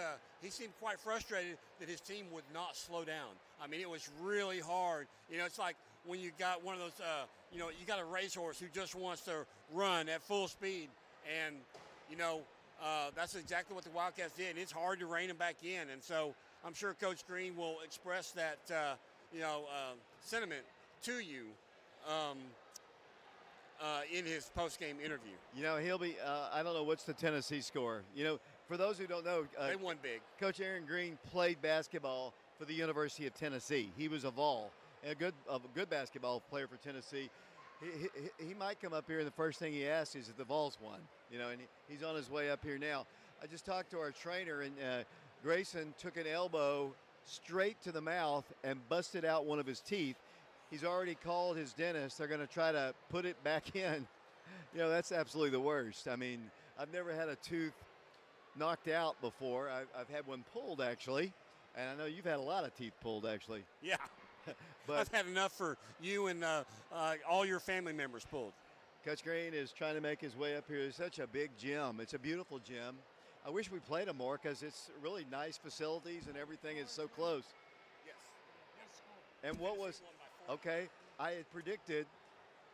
quite frustrated that his team would not slow down. I mean, it was really hard. You know, it's like when you got one of those, you got a racehorse who just wants to run at full speed. And, you know, that's exactly what the Wildcats did. It's hard to rein them back in. And so I'm sure Coach Green will express that, sentiment to you in his post-game interview. You know, he'll be, I don't know, what's the Tennessee score? You know, for those who don't know, they won big. Coach Aaron Green played basketball for the University of Tennessee. He was a Vol, a good basketball player for Tennessee. He might come up here and the first thing he asks is if the Vols won. You know, and he's on his way up here now. I just talked to our trainer, and Grayson took an elbow straight to the mouth and busted out one of his teeth. He's already called his dentist. They're going to try to put it back in. You know, that's absolutely the worst. I mean, I've never had a tooth knocked out before. I've had one pulled, actually. And I know you've had a lot of teeth pulled, actually. Yeah. But I've had enough for you and all your family members pulled. Coach Green is trying to make his way up here. It's such a big gym. It's a beautiful gym. I wish we played them more because it's really nice facilities and everything is so close. Yes. And what was, okay, I had predicted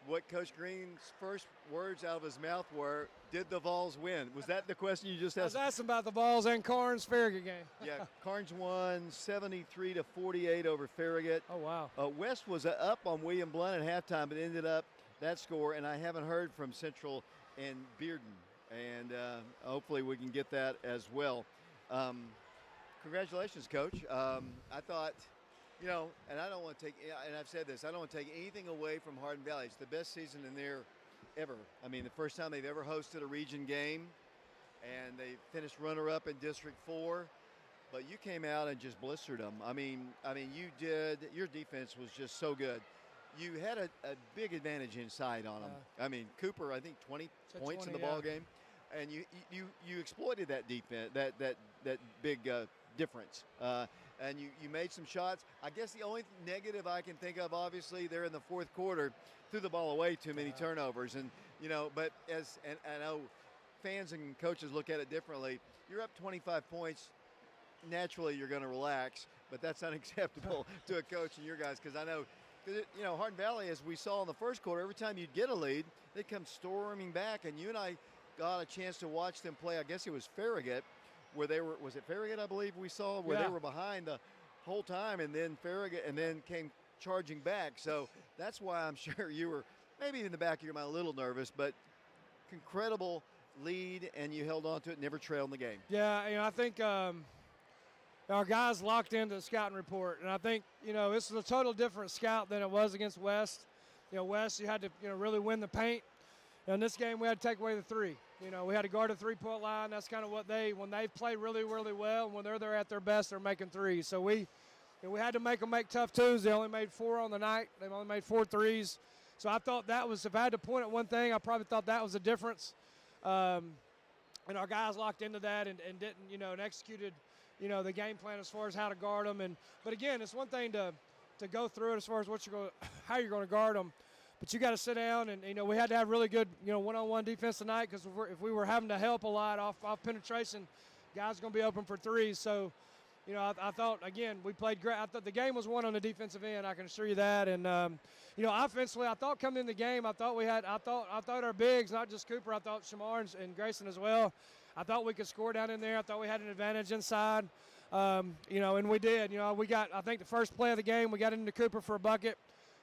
what Coach Green's first words out of his mouth were, did the Vols win? Was that the question you just asked? I was asking about the Vols and Carnes Farragut game. Yeah, Carnes won 73-48 over Farragut. Oh, wow. West was up on William Blount at halftime, but ended up that score, and I haven't heard from Central and Bearden, and hopefully we can get that as well. Congratulations, Coach. I thought, you know, and I don't want to take, and I've said this, I don't want to take anything away from Hardin Valley. It's the best season in there ever. I mean, the first time they've ever hosted a region game, and they finished runner-up in District 4. But you came out and just blistered them. I mean, you did. Your defense was just so good. You had a big advantage inside on them. I mean, Cooper, I think 20 points in the ball game, and you exploited that defense, that big difference. And you made some shots. I guess the only negative I can think of, obviously, they're in the fourth quarter, threw the ball away, too many turnovers, and you know. But and I know fans and coaches look at it differently. You're up 25 points. Naturally, you're going to relax, but that's unacceptable to a coach and your guys because I know Because, Hardin Valley, as we saw in the first quarter, every time you'd get a lead, they'd come storming back. And you and I got a chance to watch them play, I guess it was Farragut, where they were, was it Farragut, I believe we saw, where they were behind the whole time, and then Farragut, and then came charging back. So that's why I'm sure you were maybe in the back of your mind a little nervous, but incredible lead, and you held on to it, never trailed in the game. Yeah, I think our guys locked into the scouting report, and I think, this is a total different scout than it was against West. West, you had to, really win the paint. In this game, we had to take away the three. We had to guard the three-point line. That's kind of what when they play really, really well, and when they're at their best, they're making threes. So we had to make them make tough twos. They only made 4 on the night. They only made 4 threes. So I thought that was, if I had to point at one thing, I probably thought that was the difference. And our guys locked into that and didn't, and executed, the game plan as far as how to guard them. But again, it's one thing to go through it as far as how you're going to guard them. But you got to sit down, and we had to have really good one-on-one defense tonight, because if we were having to help a lot off penetration, guys are going to be open for threes. So, I thought, again, we played great. I thought the game was won on the defensive end, I can assure you that. And offensively, I thought coming in the game, I thought our bigs, not just Cooper, I thought Shamar and Grayson as well. I thought we could score down in there. I thought we had an advantage inside. And we did. We got, I think the first play of the game, we got into Cooper for a bucket.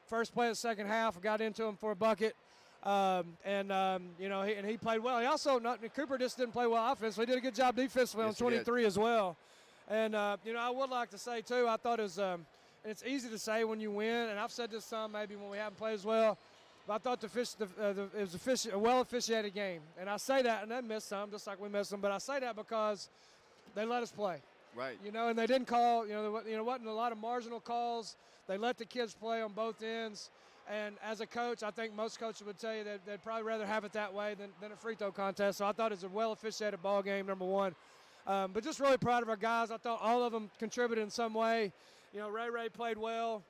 First play of the second half, we got into him for a bucket. He played well. He also, Cooper just didn't play well offensively. He did a good job defensively on 23 as well. And, I would like to say, too, I thought it was, and it's easy to say when you win, and I've said this some maybe when we haven't played as well, but I thought it was a well-officiated game. And I say that, and they missed some, just like we missed them, but I say that because they let us play. Right. And they didn't call, wasn't a lot of marginal calls. They let the kids play on both ends. And as a coach, I think most coaches would tell you that they'd probably rather have it that way than a free throw contest. So I thought it was a well-officiated ball game, number one. But just really proud of our guys. I thought all of them contributed in some way. Ray played well.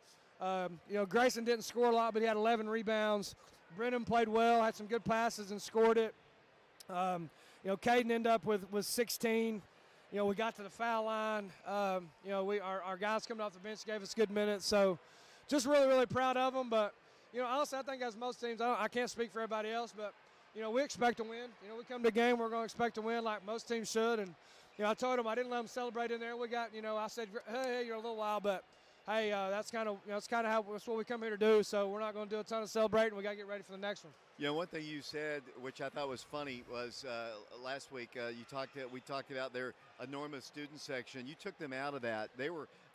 Grayson didn't score a lot, but he had 11 rebounds. Brennan played well, had some good passes and scored it. Caden ended up with 16. We got to the foul line. Our guys coming off the bench gave us good minutes. So just really, really proud of them. But, honestly, I think as most teams, I can't speak for everybody else, but, we expect to win. We come to a game, we're going to expect to win like most teams should. And, I told them I didn't let them celebrate in there. We got, I said, hey, you're a little while, but, hey, that's kind of that's what we come here to do. So we're not going to do a ton of celebrating. We got to get ready for the next one. One thing you said, which I thought was funny, was last week we talked about their enormous student section. You took them out of that.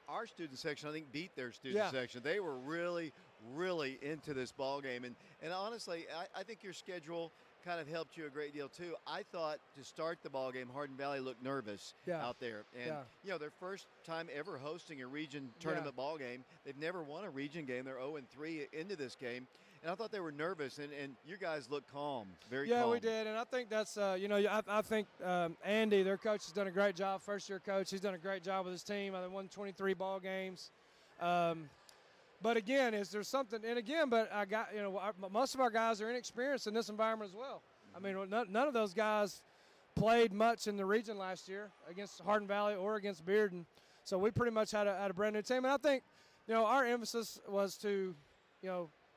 Our student section, I think, beat their student section. They were really, really into this ball game. And honestly, I think your schedule kind of helped you a great deal too. I thought to start the ball game, Hardin Valley looked nervous out there, and their first time ever hosting a region tournament ball game. They've never won a region game. They're 0-3 into this game, and I thought they were nervous. And you guys looked calm, very calm. Yeah, we did, and I think that's I think Andy, their coach, has done a great job. First year coach, he's done a great job with his team. They won 23 ball games. But again, is there something? And again, but I got most of our guys are inexperienced in this environment as well. I mean, none of those guys played much in the region last year against Hardin Valley or against Bearden, so we pretty much had a brand new team. And I think our emphasis was to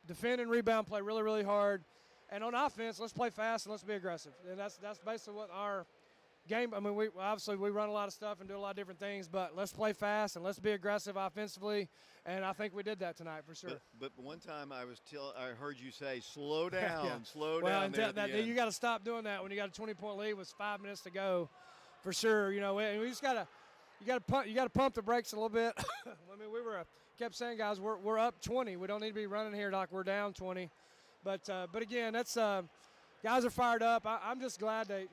defend and rebound, play really, really hard, and on offense, let's play fast and let's be aggressive. And that's basically what our game. I mean, we run a lot of stuff and do a lot of different things, but let's play fast and let's be aggressive offensively. And I think we did that tonight for sure. But one time I heard you say, slow down, slow down. You got to stop doing that when you got a 20-point lead with 5 minutes to go, for sure. And we just got to pump the brakes a little bit. I mean, kept saying, guys, we're up 20. We don't need to be running here like we're down 20. But again, that's guys are fired up. I'm just glad they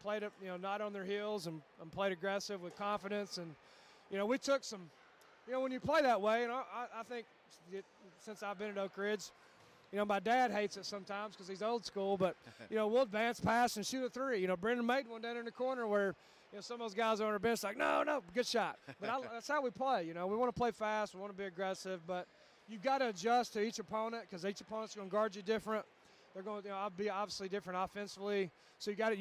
played it, not on their heels and played aggressive with confidence. And we took some. When you play that way, and I think since I've been at Oak Ridge, my dad hates it sometimes because he's old school, but, we'll advance, pass, and shoot a three. Brendan made one down in the corner where, some of those guys on our bench like, no, good shot. But that's how we play. We want to play fast. We want to be aggressive, but you've got to adjust to each opponent because each opponent's going to guard you different. They're going to be obviously different offensively. So you got to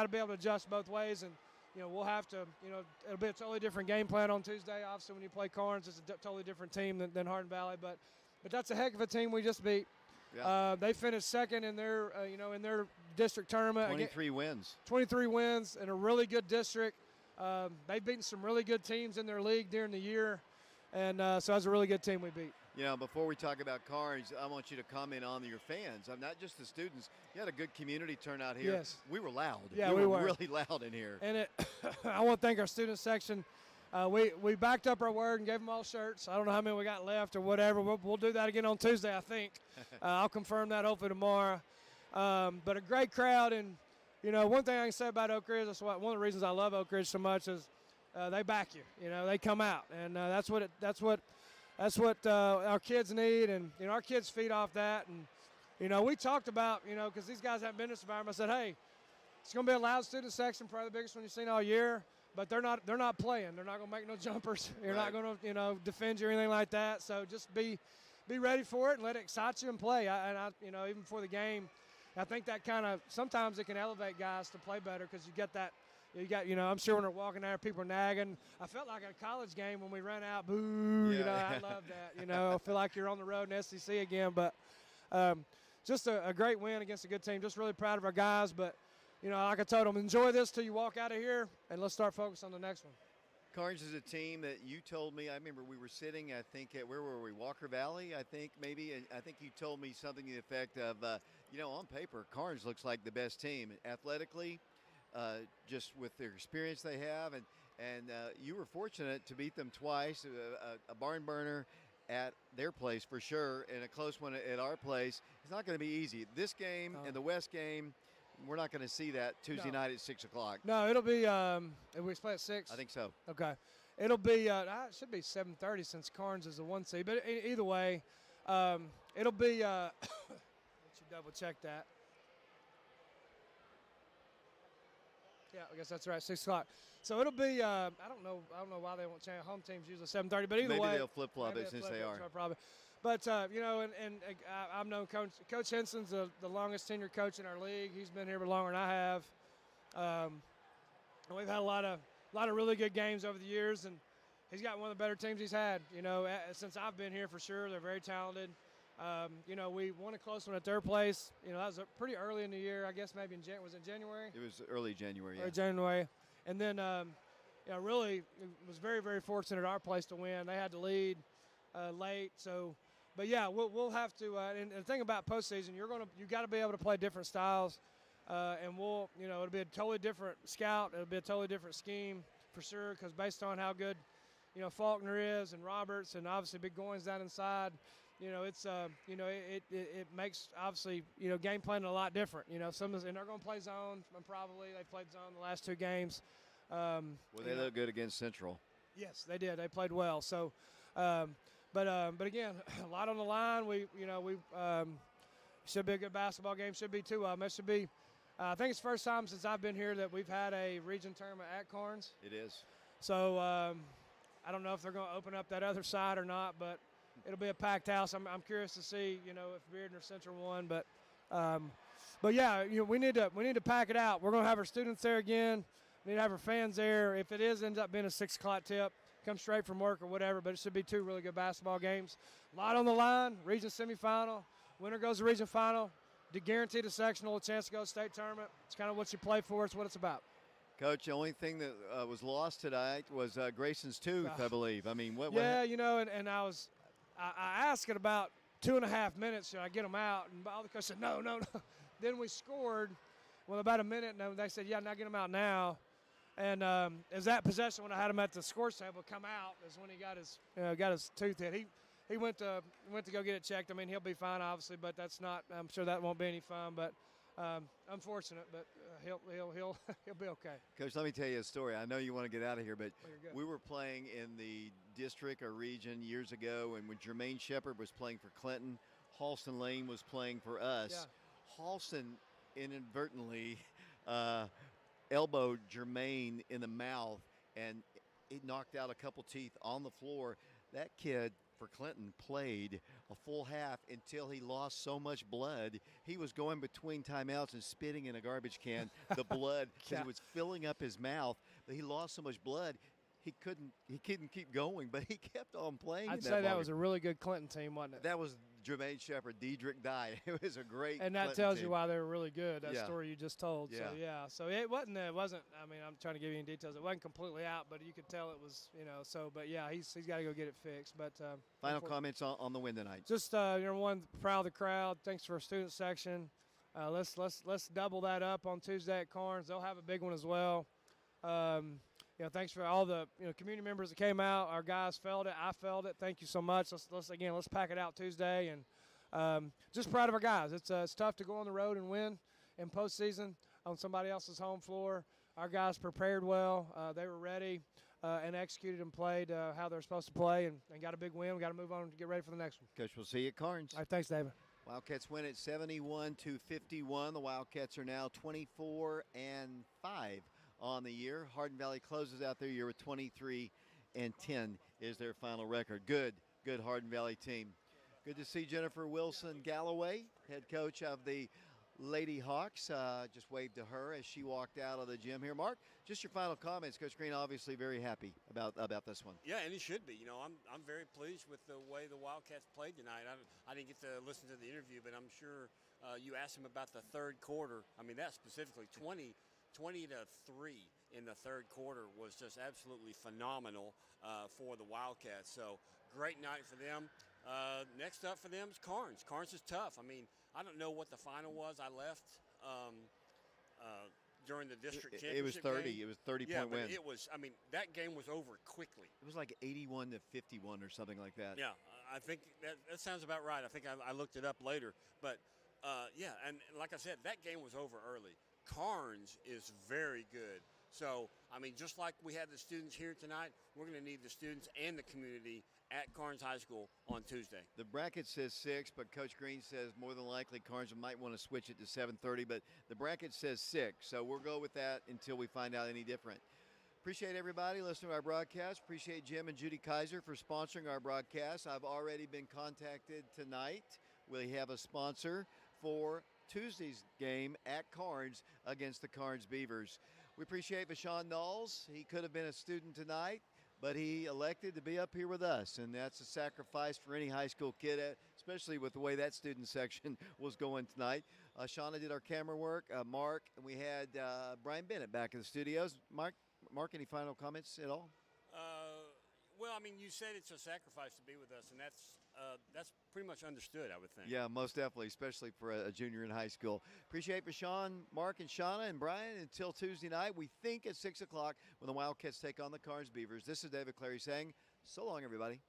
be able to adjust both ways, and we'll have to, it'll be a totally different game plan on Tuesday. Obviously, when you play Carnes, it's a totally different team than Hardin Valley. But But that's a heck of a team we just beat. Yeah. They finished second in their, in their district tournament. 23 wins. 23 wins in a really good district. They've beaten some really good teams in their league during the year, and so that was a really good team we beat. Before we talk about Carnes, I want you to comment on your fans. Not just the students. You had a good community turnout here. Yes. We were loud. Yeah, we were really loud in here. And I want to thank our student section. We backed up our word and gave them all shirts. I don't know how many we got left or whatever. We'll do that again on Tuesday, I think. I'll confirm that hopefully tomorrow. But a great crowd, and one thing I can say about Oak Ridge, one of the reasons I love Oak Ridge so much is they back you. They come out, and that's what our kids need, and our kids feed off that. And we talked about because these guys haven't been in this environment. I said, hey, it's going to be a loud student section, probably the biggest one you've seen all year. But they're not playing. They're not going to make no jumpers. You're not going to defend you or anything like that. So just be ready for it and let it excite you and play. Even before the game, I think that kind of sometimes it can elevate guys to play better because you get that. I'm sure when they're walking there, people are nagging. I felt like at a college game when we ran out, boo. Yeah. I love that. I feel like you're on the road in SEC again. But just a great win against a good team. Just really proud of our guys. But like I told them, enjoy this till you walk out of here, and let's start focusing on the next one. Carnes is a team that you told me. I remember we were sitting, I think, where were we? Walker Valley, I think, maybe. And I think you told me something to the effect of, on paper, Carnes looks like the best team. Athletically, just with their experience they have. And you were fortunate to beat them twice, a barn burner at their place for sure, and a close one at our place. It's not going to be easy. This game and the West game, we're not going to see that Tuesday night at 6 o'clock. No, it'll be we play at 6? I think so. Okay. It'll be it should be 7:30 since Carnes is the 1 seed. But either way, it'll be let you double check that. Yeah, I guess that's right, 6 o'clock. So it'll be I don't know why they won't change. Home team's usually 7:30, but either way. Maybe they'll flip-flop it since they are. Probably. But, I've known Coach Henson's the longest tenured coach in our league. He's been here longer than I have. And we've had a lot of really good games over the years, and he's got one of the better teams he's had, since I've been here for sure. They're very talented. We won a close one at their place. That was pretty early in the year, I guess maybe was it January? It was early January, Early January. And then, really was very, very fortunate at our place to win. They had to lead late, so – but yeah, we'll have to. And the thing about postseason, you got to be able to play different styles, and it'll be a totally different scout. It'll be a totally different scheme for sure, because based on how good, Faulkner is and Roberts, and obviously Big Goins down inside, it's it makes obviously game planning a lot different. And they're going to play zone probably. They played zone the last 2 games. They look good against Central. Yes, they did. They played well. So. But again, a lot on the line. We should be a good basketball game. Should be 2 of them. It should be. I think it's the first time since I've been here that we've had a region tournament at Carnes. It is. So I don't know if they're going to open up that other side or not, but it'll be a packed house. I'm curious to see if Bearden or Central won, but yeah, we need to pack it out. We're going to have our students there again. We need to have our fans there. If it ends up being a 6 o'clock tip, come straight from work or whatever, but it should be 2 really good basketball games. A lot on the line, region semifinal. Winner goes to region final. To guarantee the sectional a chance to go to state tournament. It's kind of what you play for. It's what it's about. Coach, the only thing that was lost tonight was Grayson's tooth, I believe. I mean, what? Yeah, and I asked it about 2.5 minutes, should I get them out? And all the coach said, no. Then we scored with about a minute, and they said, yeah, now get them out now. And as that possession, when I had him at the scores table come out, is when he got his tooth hit. He went to go get it checked. I mean, he'll be fine, obviously, but that's not. I'm sure that won't be any fun. But unfortunate, but he'll be okay. Coach, let me tell you a story. I know you want to get out of here, but we were playing in the district or region years ago, and when Jermaine Shepard was playing for Clinton, Halston Lane was playing for us. Yeah. Halston inadvertently elbowed Jermaine in the mouth, and it knocked out a couple teeth on the floor. That kid for Clinton played a full half until he lost so much blood. He was going between timeouts and spitting in a garbage can, the blood, because it was filling up his mouth. But he lost so much blood. he couldn't keep going, but he kept on playing. I'd say that was a really good Clinton team, wasn't it? That was Jermaine Shepard, Diedrich Dye. It was a great. And that Clinton tells team. you why they were really good. That Yeah. story you just told. Yeah. So yeah. So it wasn't. I mean, I'm trying to give you any details. It wasn't completely out, but you could tell it was. So, but yeah, he's got to go get it fixed. But Final comments on the win tonight. just one, proud of the crowd. Thanks for our student section. Let's double that up on Tuesday at Carnes. They'll have a big one as well. Thanks for all the community members that came out. Our guys felt it. I felt it. Thank you so much. Let's pack it out Tuesday, and just proud of our guys. It's tough to go on the road and win in postseason on somebody else's home floor. Our guys prepared well. They were ready and executed and played how they're supposed to play, and got a big win. We got to move on to get ready for the next one. Coach, we'll see you at Carnes. All right, thanks, David. Wildcats win at 71-51. The Wildcats are now 24-5 on the year. Hardin Valley closes out their year with 23-10 is their final record. Good Hardin Valley team. Good to see Jennifer Wilson Galloway, head coach of the Lady Hawks. Just waved to her as she walked out of the gym here. Mark, just your final comments. Coach Green obviously very happy about this one. Yeah, and he should be. I'm very pleased with the way the Wildcats played tonight. I didn't get to listen to the interview, but I'm sure you asked him about the third quarter. I mean, that specifically 20-3 in the third quarter was just absolutely phenomenal for the Wildcats. So great night for them. Next up for them is Carnes. Carnes is tough. I mean, I don't know what the final was. I left during the district championship. It was 30. Game. It was 30-point yeah, win. It was. I mean, that game was over quickly. It was like 81-51 or something like that. Yeah, I think that sounds about right. I think I looked it up later. But, yeah, and like I said, that game was over early. Carnes is very good. So, I mean, just like we had the students here tonight, we're going to need the students and the community at Carnes High School on Tuesday. The bracket says 6, but Coach Green says more than likely Carnes might want to switch it to 7:30, but the bracket says 6, so we'll go with that until we find out any different. Appreciate everybody listening to our broadcast. Appreciate Jim and Judy Kaiser for sponsoring our broadcast. I've already been contacted tonight. We have a sponsor for Tuesday's game at Carnes against the Carnes Beavers. We appreciate Vashon Knowles. He could have been a student tonight, but he elected to be up here with us, and that's a sacrifice for any high school kid, especially with the way that student section was going tonight. Shauna did our camera work. Mark, and we had Brian Bennett back in the studios. Mark, any final comments at all? Well, I mean, you said it's a sacrifice to be with us, and that's pretty much understood, I would think. Yeah, most definitely, especially for a junior in high school. Appreciate Vashon, Mark, and Shauna, and Brian. Until Tuesday night, we think at 6 o'clock when the Wildcats take on the Carnes Beavers. This is David Clary saying, so long, everybody.